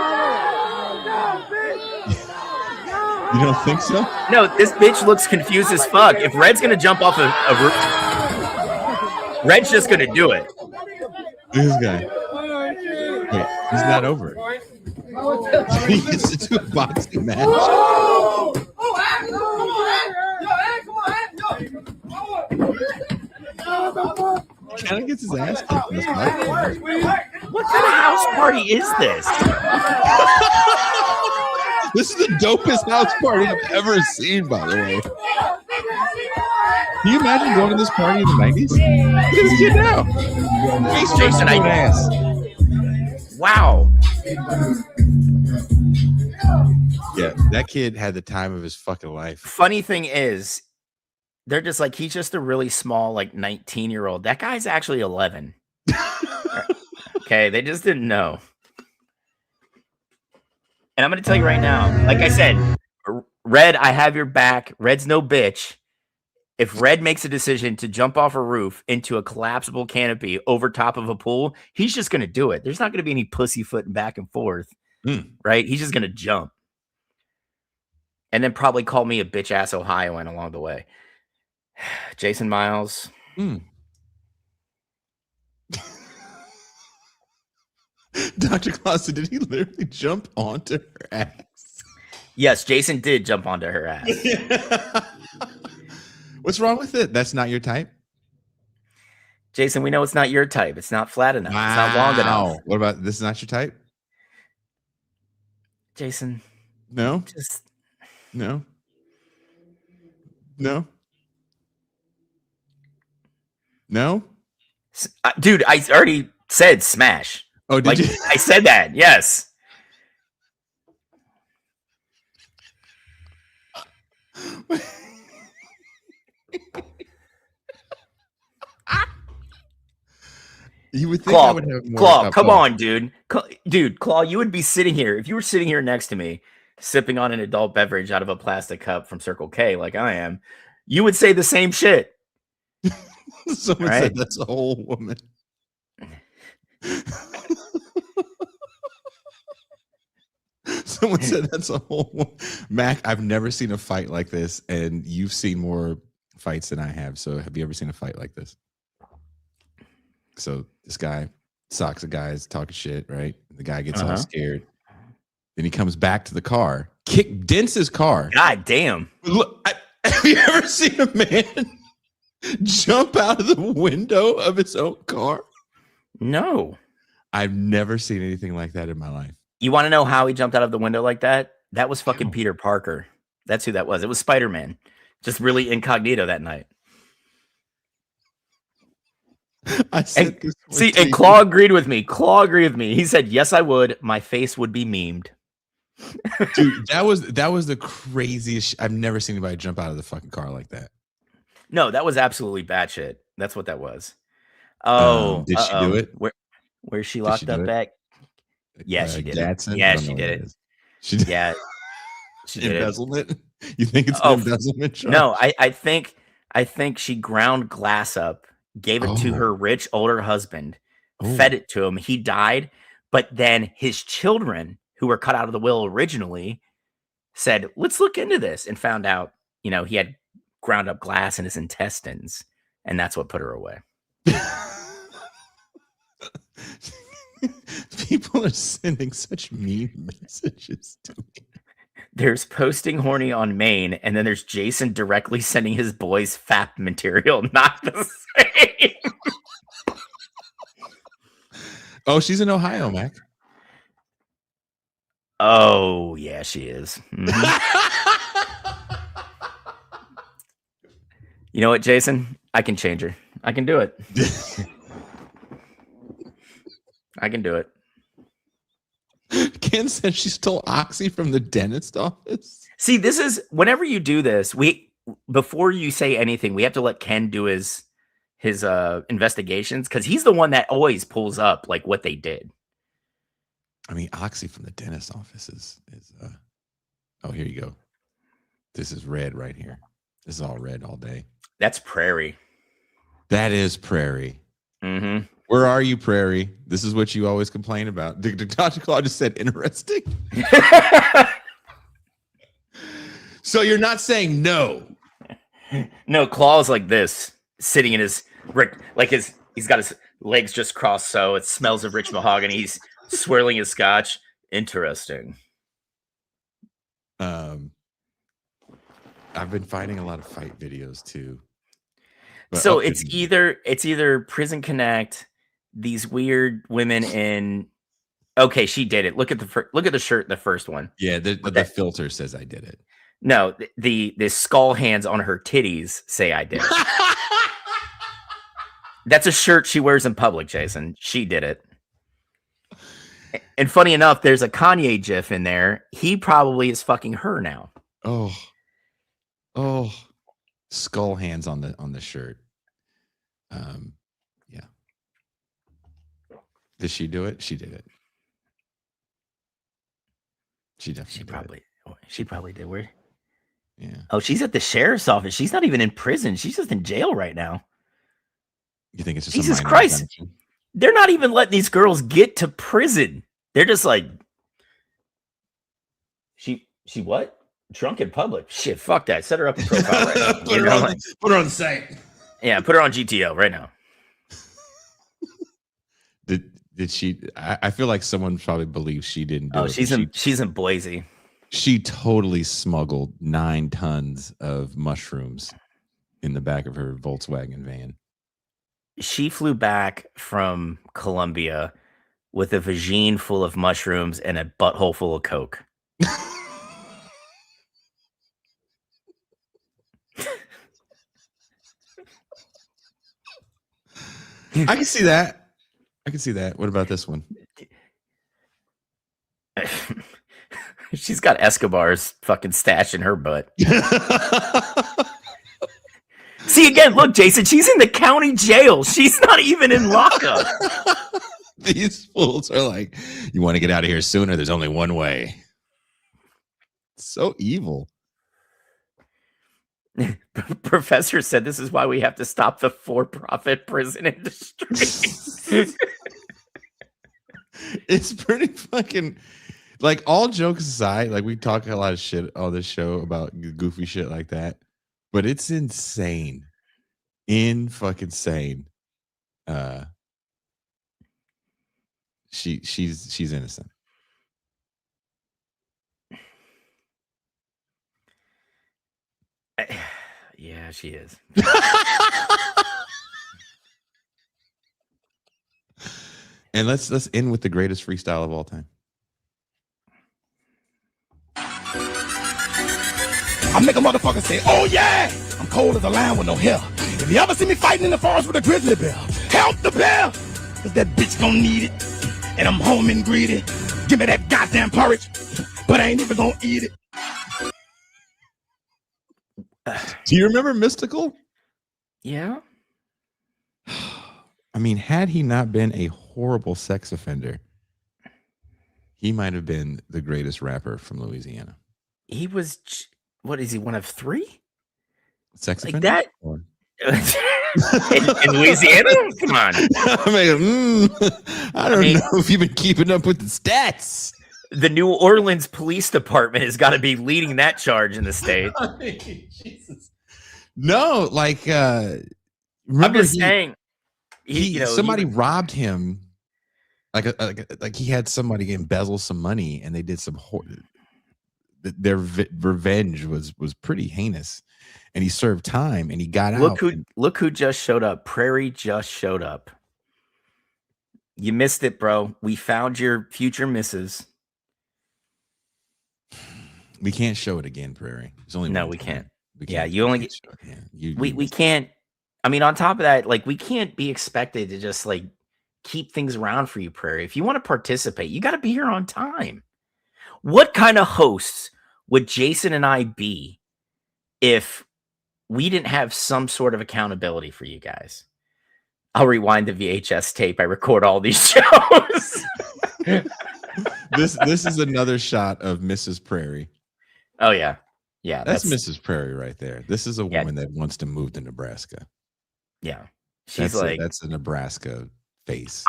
A: You don't think so?
B: No, this bitch looks confused as fuck. If Red's gonna jump off a roof, Red's just gonna do it.
A: This guy. Wait, he's not over it. He gets to do a boxing match. Kind of gets his ass kicked in this fight.
B: What kind of house party is this?
A: This is the dopest house party I've ever seen, by the way. Can you imagine going to this party in the 90s? Look at this kid now. Face
B: Jason,
A: Jason ass.
B: Wow.
A: Yeah, that kid had the time of his fucking life.
B: Funny thing is, they're just like, he's just a really small, like 19-year-old. That guy's actually 11. Okay, they just didn't know. And I'm going to tell you right now, like I said, Red, I have your back. Red's no bitch. If Red makes a decision to jump off a roof into a collapsible canopy over top of a pool, he's just going to do it. There's not going to be any pussyfooting back and forth, right? He's just going to jump. And then probably call me a bitch-ass Ohioan along the way. Jason Miles.
A: Dr. Clausen, did he literally jump onto her ass?
B: Yes, Jason did jump onto her ass.
A: What's wrong with it? That's not your type?
B: Jason, we know it's not your type. It's not flat enough. It's not long enough.
A: What about this is not your type?
B: Jason.
A: No?
B: Just
A: No? No? No?
B: Dude, I already said smash.
A: Oh, did
B: like,
A: you?
B: I said that. Yes.
A: You would think
B: Claw,
A: I would have more.
B: Claw, come on, dude. Dude, Claw, you would be sitting here. If you were sitting here next to me, sipping on an adult beverage out of a plastic cup from Circle K like I am, you would say the same shit.
A: Someone said that's a whole woman. Someone said that's a whole woman. Mac, I've never seen a fight like this, and you've seen more fights than I have. So have you ever seen a fight like this? So this guy socks a guy's talking shit, right? The guy gets all scared. Then he comes back to the car, dents his car.
B: God damn.
A: Look, have you ever seen a man jump out of the window of his own car?
B: No.
A: I've never seen anything like that in my life.
B: You want to know how he jumped out of the window like that? That was fucking Peter Parker. That's who that was. It was Spider-Man. Just really incognito that night.
A: I said
B: and Claw agreed with me. Claw agreed with me. He said, "Yes, I would. My face would be memed."
A: Dude, that was the craziest. I've never seen anybody jump out of the fucking car like that.
B: No, that was absolutely batshit. That's what that was. Oh,
A: did she do it?
B: Where's she locked up at? Yeah, she did
A: Gadsden?
B: it. Yeah, she did it.
A: She did.
B: Yeah, she did
A: embezzlement. You think it's an embezzlement charge?
B: No, I think she ground glass up, gave it to her rich older husband, fed it to him. He died, but then his children, who were cut out of the will originally, said, "Let's look into this," and found out, he had ground up glass in his intestines, and that's what put her away.
A: People are sending such mean messages to me.
B: There's posting horny on Maine, and then there's Jason directly sending his boys FAP material. Not the same.
A: Oh, she's in Ohio, Mac.
B: Oh, yeah, she is. You know what, Jason? I can change her. I can do it. I can do it.
A: Ken said she stole Oxy from the dentist office.
B: See, this is whenever you do this, before you say anything, we have to let Ken do his investigations because he's the one that always pulls up like what they did.
A: I mean, Oxy from the dentist office is oh, here you go. This is red right here. This is all red all day.
B: That's Prairie.
A: That is Prairie.
B: Mm-hmm.
A: Where are you, Prairie? This is what you always complain about. Dr. Claw just said interesting. So you're not saying no.
B: No, Claw's like this, sitting in his he's got his legs just crossed, so it smells of rich mahogany. He's swirling his scotch. Interesting.
A: I've been finding a lot of fight videos too. But
B: So it's either Prison Connect, these weird women in. Okay, she did it. Look at the shirt, the first one.
A: Yeah, the filter says I did it.
B: No, the skull hands on her titties say I did it. That's a shirt she wears in public, Jason. She did it. And funny enough, there's a Kanye gif in there. He probably is fucking her now.
A: Oh, skull hands on the shirt. Yeah. Did she do it? She did it. She definitely
B: She probably did. Where?
A: Yeah.
B: Oh, she's at the sheriff's office. She's not even in prison. She's just in jail right now.
A: You think it's just
B: Jesus Christ?
A: Connection?
B: They're not even letting these girls get to prison. They're just like, she what? Drunk in public. Shit, fuck that. Set her up in profile right now.
A: Put her on the site.
B: Yeah, put her on GTO right now.
A: Did she? I feel like someone probably believes she didn't do it.
B: She's in Boise.
A: She totally smuggled 9 tons of mushrooms in the back of her Volkswagen van.
B: She flew back from Colombia with a vagine full of mushrooms and a butthole full of coke.
A: I can see that. What about this one?
B: She's got Escobar's fucking stash in her butt. See, again, look, Jason, she's in the county jail. She's not even in lockup.
A: These fools are like, you want to get out of here sooner? There's only one way. So evil.
B: Professor said this is why we have to stop the for-profit prison industry.
A: It's pretty fucking, like, all jokes aside, like, we talk a lot of shit on this show about goofy shit like that, but it's insane. Fucking sane. She's innocent.
B: Yeah, she is.
A: And let's end with the greatest freestyle of all time.
D: I make a motherfucker say, oh yeah, I'm cold as a lion with no hair. If you ever see me fighting in the forest with a grizzly bear, help the bear, cause that bitch gon' need it. And I'm home and greedy. Give me that goddamn porridge, but I ain't even gonna eat it.
A: Do you remember Mystical?
B: Yeah.
A: I mean, had he not been a horrible sex offender, he might have been the greatest rapper from Louisiana.
B: He was, what is he, one of 3?
A: Sex
B: Like
A: offender?
B: that? in Louisiana? Come on.
A: I don't know if you've been keeping up with the stats.
B: The New Orleans Police Department has got to be leading that charge in the state.
A: Jesus. No, like,
B: I'm just saying.
A: Somebody robbed him. Like he had somebody embezzle some money, and they did some. Their revenge was pretty heinous, and he served time, and he got out.
B: Look who just showed up. Prairie just showed up. You missed it, bro. We found your future missus.
A: We can't show it again, Prairie. There's only
B: no,
A: one
B: we
A: time.
B: can't.
A: We
B: Yeah,
A: can't.
B: you only get. We can't. I mean, on top of that, like, we can't be expected to just like keep things around for you, Prairie. If you want to participate, you got to be here on time. What kind of hosts would Jason and I be if we didn't have some sort of accountability for you guys? I'll rewind the VHS tape. I record all these shows.
A: This is another shot of Mrs. Prairie.
B: Oh yeah. Yeah.
A: That's Mrs. Prairie right there. This is a woman that wants to move to Nebraska.
B: Yeah. She's like,
A: that's a Nebraska face.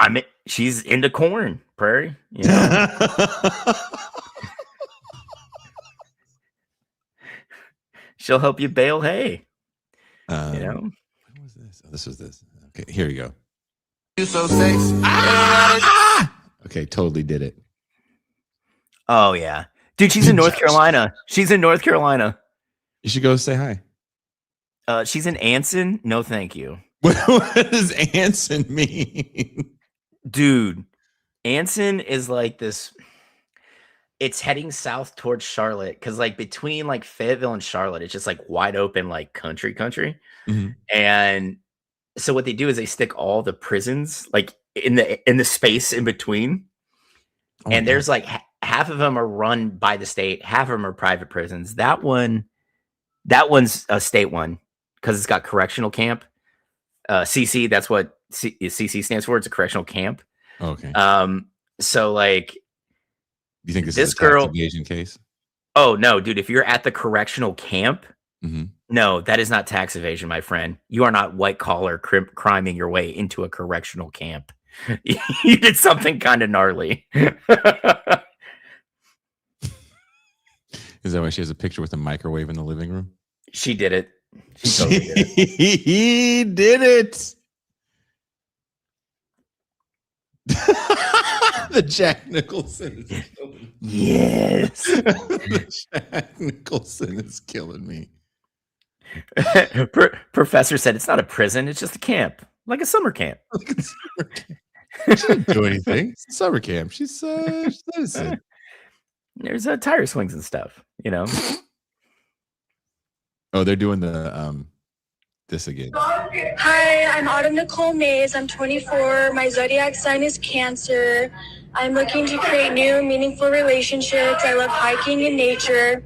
B: She's into corn, Prairie. You know? She'll help you bale hay. You know?
A: What was this? Oh, this was this. Okay, here you go.
D: You so sexy.
A: Okay, totally did it.
B: Oh yeah. Dude, she's in North Carolina. She's in North Carolina.
A: You should go say hi.
B: She's in Anson. No, thank you.
A: What does Anson mean?
B: Dude, Anson is like this. It's heading south towards Charlotte because, like, between like Fayetteville and Charlotte, it's just like wide open, like country.
A: Mm-hmm.
B: And so what they do is they stick all the prisons like in the space in between.
A: Oh,
B: and there's like half of them are run by the state, half of them are private prisons. That one's a state one because it's got correctional camp. CC, that's what CC stands for. It's a correctional camp.
A: Okay.
B: So like,
A: you think this
B: is
A: is a
B: girl
A: tax evasion case?
B: Oh no, dude! If you're at the correctional camp,
A: mm-hmm.
B: No, that is not tax evasion, my friend. You are not white collar criming your way into a correctional camp. You did something kind of gnarly.
A: Is that why she has a picture with a microwave in the living room?
B: She did it. She totally did it.
A: He did it. The Jack Nicholson is killing me.
B: Yes.
A: The Jack Nicholson is killing me.
B: Professor said it's not a prison, it's just a camp, like a summer camp.
A: She didn't do anything. It's a summer camp. She's innocent.
B: There's tire swings and stuff, you know.
A: Oh, they're doing the this again.
E: Hi, I'm Autumn Nicole Mays. I'm 24. My zodiac sign is Cancer. I'm looking to create new, meaningful relationships. I love hiking and nature.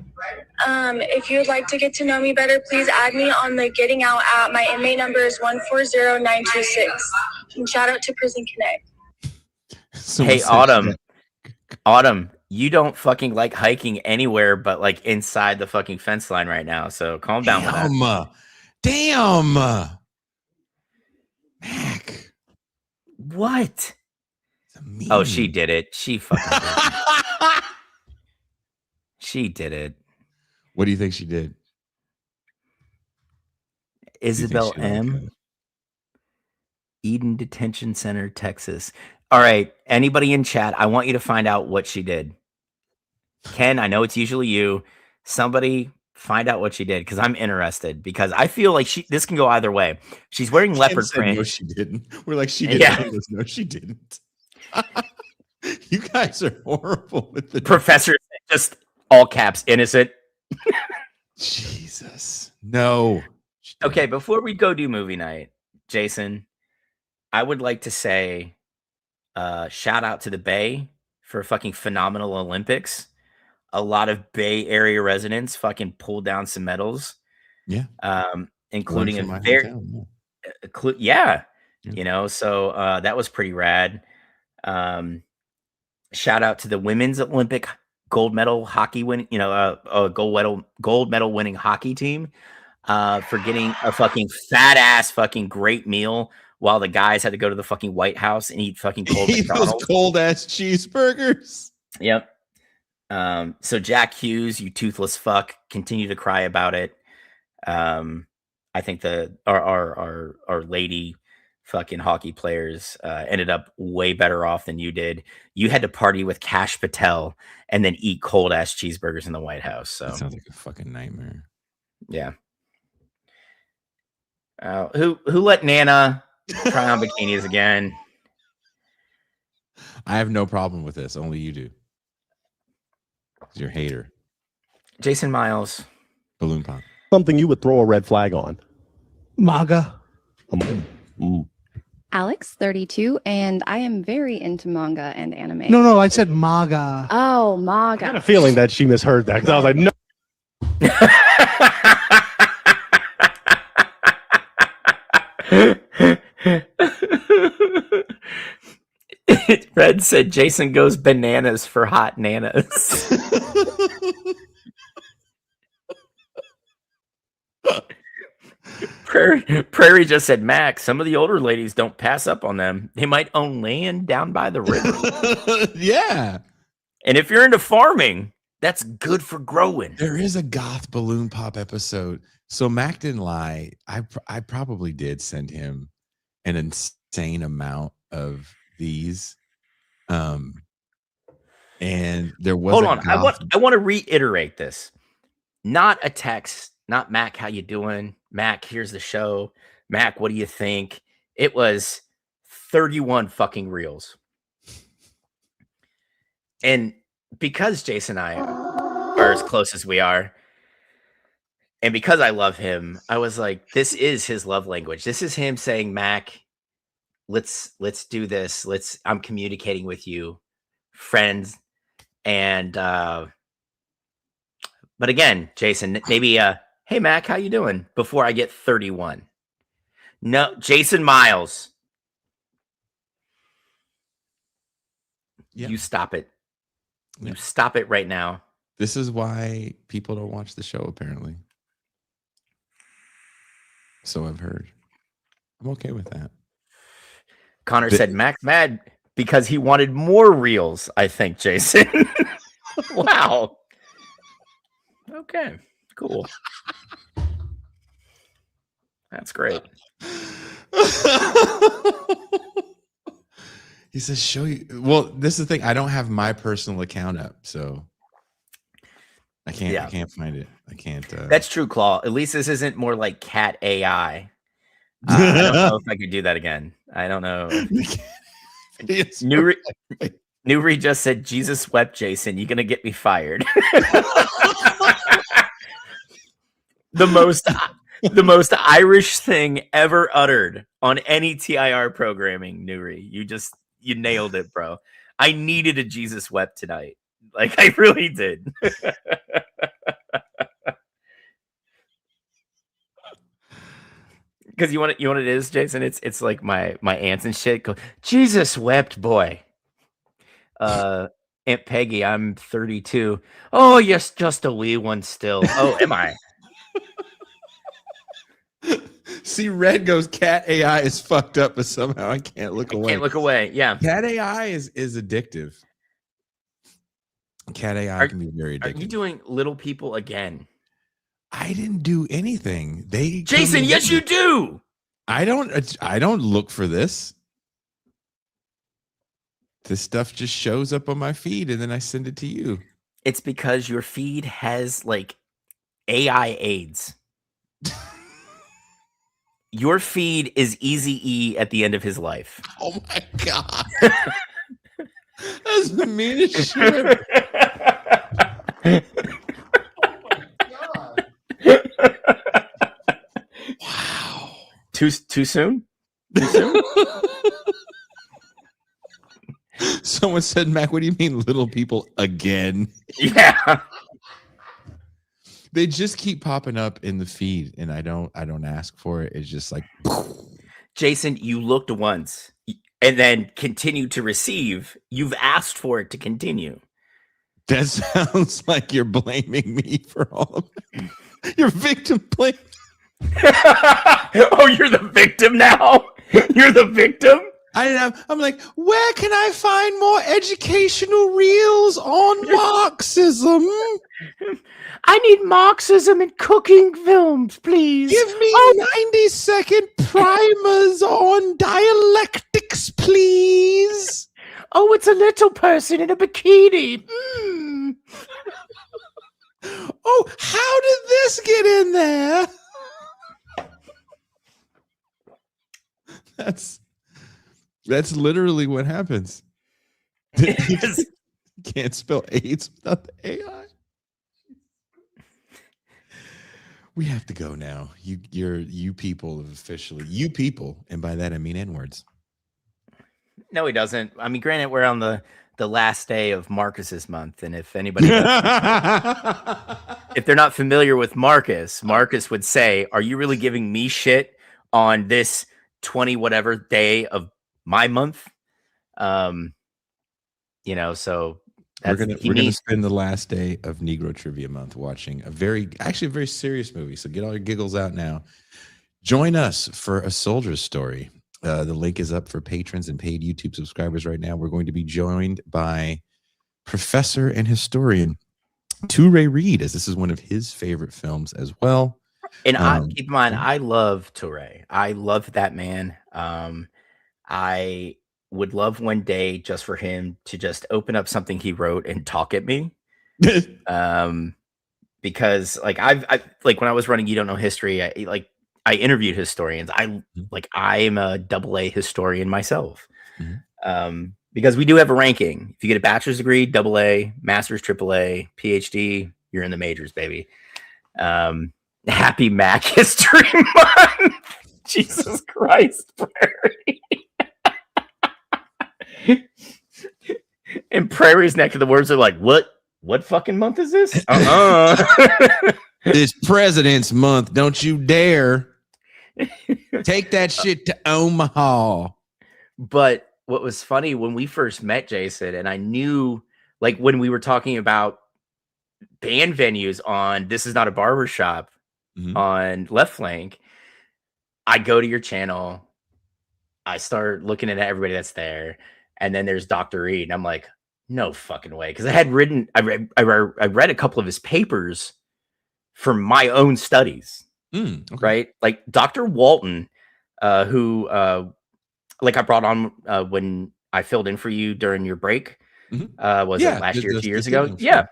E: If you would like to get to know me better, please add me on the Getting Out app. My inmate number is 140926. And shout out to Prison Connect.
B: Hey, Autumn, you don't fucking like hiking anywhere but like inside the fucking fence line right now. So calm down with that.
A: Damn. Mac.
B: What? Oh, she did it. She fucking did it. She did it.
A: What do you think she did?
B: Isabel M. Eden Detention Center, Texas. All right. Anybody in chat, I want you to find out what she did. Ken, I know it's usually you. Somebody find out what she did because I'm interested because I feel like this can go either way. She's wearing leopard print.
A: No, she didn't. We're like, she didn't.
B: Yeah.
A: No, she didn't. You guys are horrible with the
B: Professor, just all caps, innocent.
A: Jesus. No.
B: Okay, before we go do movie night, Jason, I would like to say shout out to the Bay for a fucking phenomenal Olympics. A lot of Bay Area residents fucking pulled down some medals.
A: Yeah.
B: Including a very you know, so that was pretty rad. Shout out to the women's Olympic gold medal hockey win, you know, gold medal winning hockey team for getting a fucking fat ass fucking great meal while the guys had to go to the fucking White House and eat fucking cold
A: those cold ass cheeseburgers.
B: Yep. So Jack Hughes, you toothless fuck, continue to cry about it. I think our lady fucking hockey players ended up way better off than you did. You had to party with Kash Patel and then eat cold ass cheeseburgers in the White House. So
A: that sounds like a fucking nightmare.
B: Yeah. Who let Nana try on bikinis again?
A: I have no problem with this. Only you do. You're a hater.
B: Jason Miles.
A: Balloon pop.
F: Something you would throw a red flag on.
G: MAGA.
F: Alex, 32, and I am very into manga and anime.
G: No, I said MAGA.
F: Oh,
H: I had a
F: manga.
H: feeling that she misheard that because I was like, no.
B: Red said Jason goes bananas for hot nanas. Prairie just said, Max, some of the older ladies don't pass up on them. They might own land down by the river.
A: Yeah.
B: And if you're into farming, that's good for growing.
A: There is a goth balloon pop episode. So Mac didn't lie. I probably did send him an insane amount of these. And there was
B: Hold
A: a
B: on. I
A: goth-
B: want to reiterate this. Not a text, not Mac, how you doing? Mac, here's the show. Mac, what do you think? It was 31 fucking reels. And because Jason and I are as close as we are, and because I love him, I was like, this is his love language. This is him saying, Mac, let's do this. I'm communicating with you, friends. And but again, Jason, maybe hey Mac, how you doing? Before I get 31. No, Jason Miles.
A: Yeah.
B: You stop it.
A: Yeah.
B: You stop it right now.
A: This is why people don't watch the show, apparently. So I've heard. I'm okay with that.
B: Connor said Mac's mad because he wanted more reels, I think, Jason. Wow. Okay, cool. That's great.
A: He says, show you. Well, this is the thing. I don't have my personal account up, so I can't find it. I can't.
B: That's true, Claw. At least this isn't more like cat AI. I don't know if I could do that again. I don't know. Newry just said, Jesus wept, Jason. You gonna get me fired. The most Irish thing ever uttered on any TIR programming, Newry. You nailed it, bro. I needed a Jesus wept tonight. Like I really did. Because you want what it is, Jason? It's like my aunts and shit go, Jesus wept, boy. Aunt Peggy, I'm 32. Oh, yes, just a wee one still. Oh, am I?
A: See, Red goes, cat AI is fucked up, but somehow I can't look away.
B: Can't look away. Yeah.
A: Cat AI is addictive. Cat AI can be very
B: Are
A: addictive.
B: you doing little people again?
A: I didn't do anything.
B: Jason, yes, you do.
A: I don't look for this. This stuff just shows up on my feed and then I send it to you.
B: It's because your feed has like AI AIDS. Your feed is Eazy-E at the end of his life.
A: Oh my God. That's the meanest shit. Wow.
B: Too soon? Too soon?
A: Someone said, Mac, what do you mean little people again?
B: Yeah.
A: They just keep popping up in the feed and I don't ask for it. It's just like
B: Jason, you looked once and then continued to receive. You've asked for it to continue.
A: That sounds like you're blaming me for all of it. You're victim blame.
B: Oh, you're the victim now? You're the victim?
A: I'm like, where can I find more educational reels on Marxism?
B: I need Marxism in cooking films, please.
A: Give me 90-second primers on dialectics, please.
B: Oh, it's a little person in a bikini.
A: Oh, how did this get in there? That's literally what happens. Can't spell AIDS without the AI. We have to go now. You people have officially, you people, and by that I mean N-words,
B: No, he doesn't. I mean, granted, we're on the last day of Marcus's month, and if anybody, if they're not familiar with Marcus would say, "Are you really giving me shit on this 20 whatever day of my month?" You know, so
A: we're gonna spend the last day of Negro Trivia Month watching a very serious movie. So get all your giggles out now. Join us for A Soldier's Story. The link is up for patrons and paid YouTube subscribers right now. We're going to be joined by professor and historian Toure Reed, as this is one of his favorite films as well.
B: And keep in mind, I love Toure. I love that man. I would love one day just for him to just open up something he wrote and talk at me. Because like I like when I was running You Don't Know History, I interviewed historians. I'm a AA historian myself. Because we do have a ranking. If you get a bachelor's degree, AA, master's, AAA, PhD, you're in the majors, baby. Happy Mac History Month. Jesus Christ, Prairie. And Prairie's neck of the words are like, what fucking month is this?
A: This President's Month. Don't you dare take that shit to Omaha.
B: But what was funny when we first met Jason, and I knew, like, when we were talking about band venues on This Is Not a Barbershop on Left Flank, I go to your channel, I start looking at everybody that's there, and then there's Dr. Reed, and I'm like, no fucking way, because I read a couple of his papers for my own studies, right? Like Dr. Walton, who like I brought on when I filled in for you during your break, was it last year, 2 years ago? Yeah,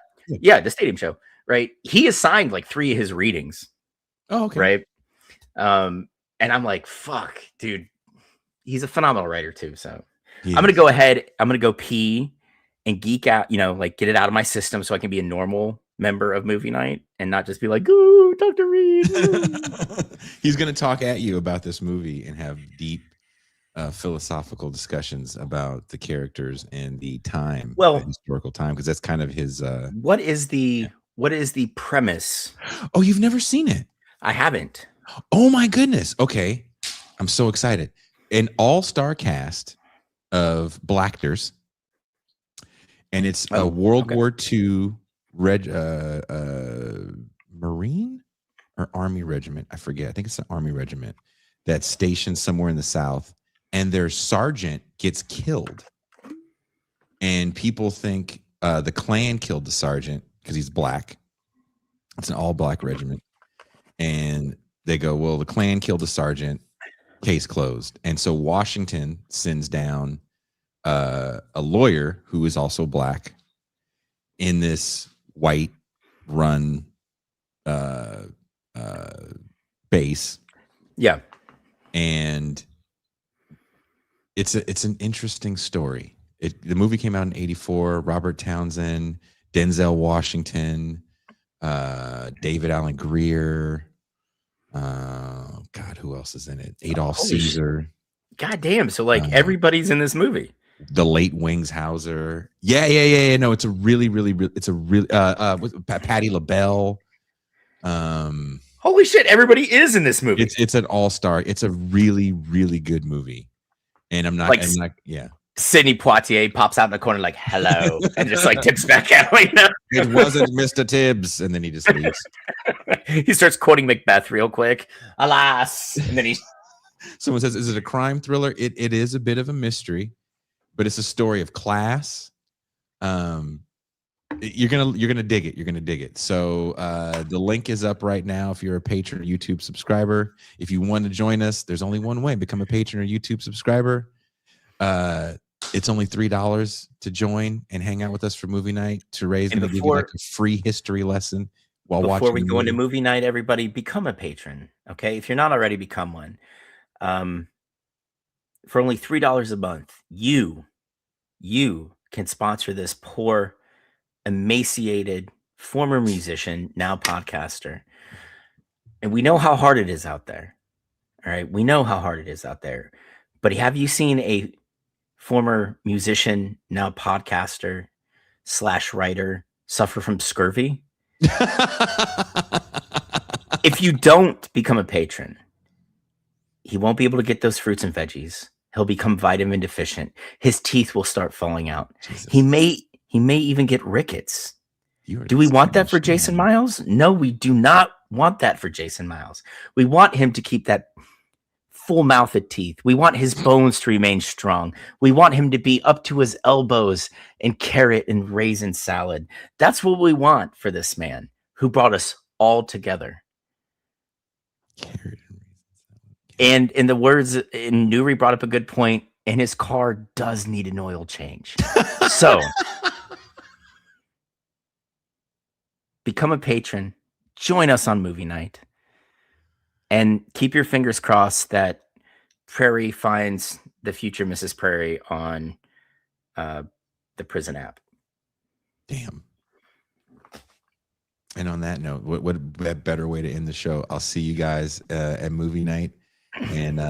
B: the stadium show, right? He assigned like 3 of his readings.
A: Oh, okay.
B: Right. And I'm like, fuck, dude, he's a phenomenal writer too. So I'm going to go ahead. I'm going to go pee and geek out, like get it out of my system so I can be a normal member of movie night and not just be like, ooh, Dr. Reed.
A: He's going to talk at you about this movie and have deep philosophical discussions about the characters and the time, the historical time, because that's kind of his.
B: What is the premise?
A: Oh, you've never seen it?
B: I haven't.
A: Oh my goodness. Okay. I'm so excited. An all-star cast of Blacktors. And it's a World War II Marine or Army regiment. I forget. I think it's an Army regiment that's stationed somewhere in the South. And their sergeant gets killed. And people think the Klan killed the sergeant because he's black. It's an all-black regiment. And they go, well, the Klan killed the sergeant, case closed. And so Washington sends down a lawyer who is also black in this white run base.
B: Yeah.
A: And it's an interesting story. The movie came out in '84. Robert Townsend, Denzel Washington, David Allen Greer. God, who else is in it? Adolf Caesar.
B: God damn. So like everybody's in this movie.
A: The late Wings Hauser. Yeah. No, it's a really Patti LaBelle.
B: Holy shit, everybody is in this movie.
A: It's an all-star. It's a really, really good movie. And I'm not
B: Sidney Poitier pops out in the corner like, hello, and just like tips back out.
A: It wasn't Mr. Tibbs. And then he just leaves.
B: He starts quoting Macbeth real quick. Alas. And then
A: someone says, is it a crime thriller? It is a bit of a mystery, but it's a story of class. You're gonna dig it. You're gonna dig it. So the link is up right now if you're a patron or YouTube subscriber. If you want to join us, there's only one way: become a patron or YouTube subscriber. It's only $3 to join and hang out with us for movie night. Toure's gonna give you like a free history lesson while watching.
B: Before we go into movie night, everybody become a patron. Okay, if you're not already, become one. For only $3 a month, you can sponsor this poor, emaciated former musician, now podcaster. And we know how hard it is out there. All right. We know how hard it is out there. But have you seen a former musician, now podcaster / writer, suffer from scurvy? If you don't become a patron, he won't be able to get those fruits and veggies. He'll become vitamin deficient. His teeth will start falling out.
A: Jesus.
B: He may even get rickets. Do we want that for Jason Miles? No, we do not want that for Jason Miles. We want him to keep that full mouth of teeth. We want his bones to remain strong. We want him to be up to his elbows in carrot and raisin salad. That's what we want for this man who brought us all together.
A: Carrot.
B: And in the words, and Nuri brought up a good point, and his car does need an oil change. So become a patron, join us on movie night, and keep your fingers crossed that Prairie finds the future Mrs. Prairie on the prison app.
A: Damn. And on that note, what a better way to end the show? I'll see you guys at movie night. And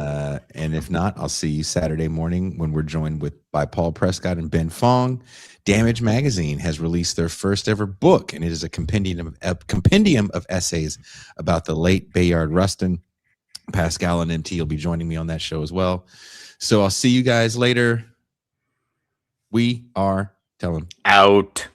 A: if not, I'll see you Saturday morning when we're joined by Paul Prescott and Ben Fong. Damage Magazine has released their first ever book, and it is a compendium of essays about the late Bayard Rustin. Pascal and MT will be joining me on that show as well. So I'll see you guys later. We are, tell them,
B: out.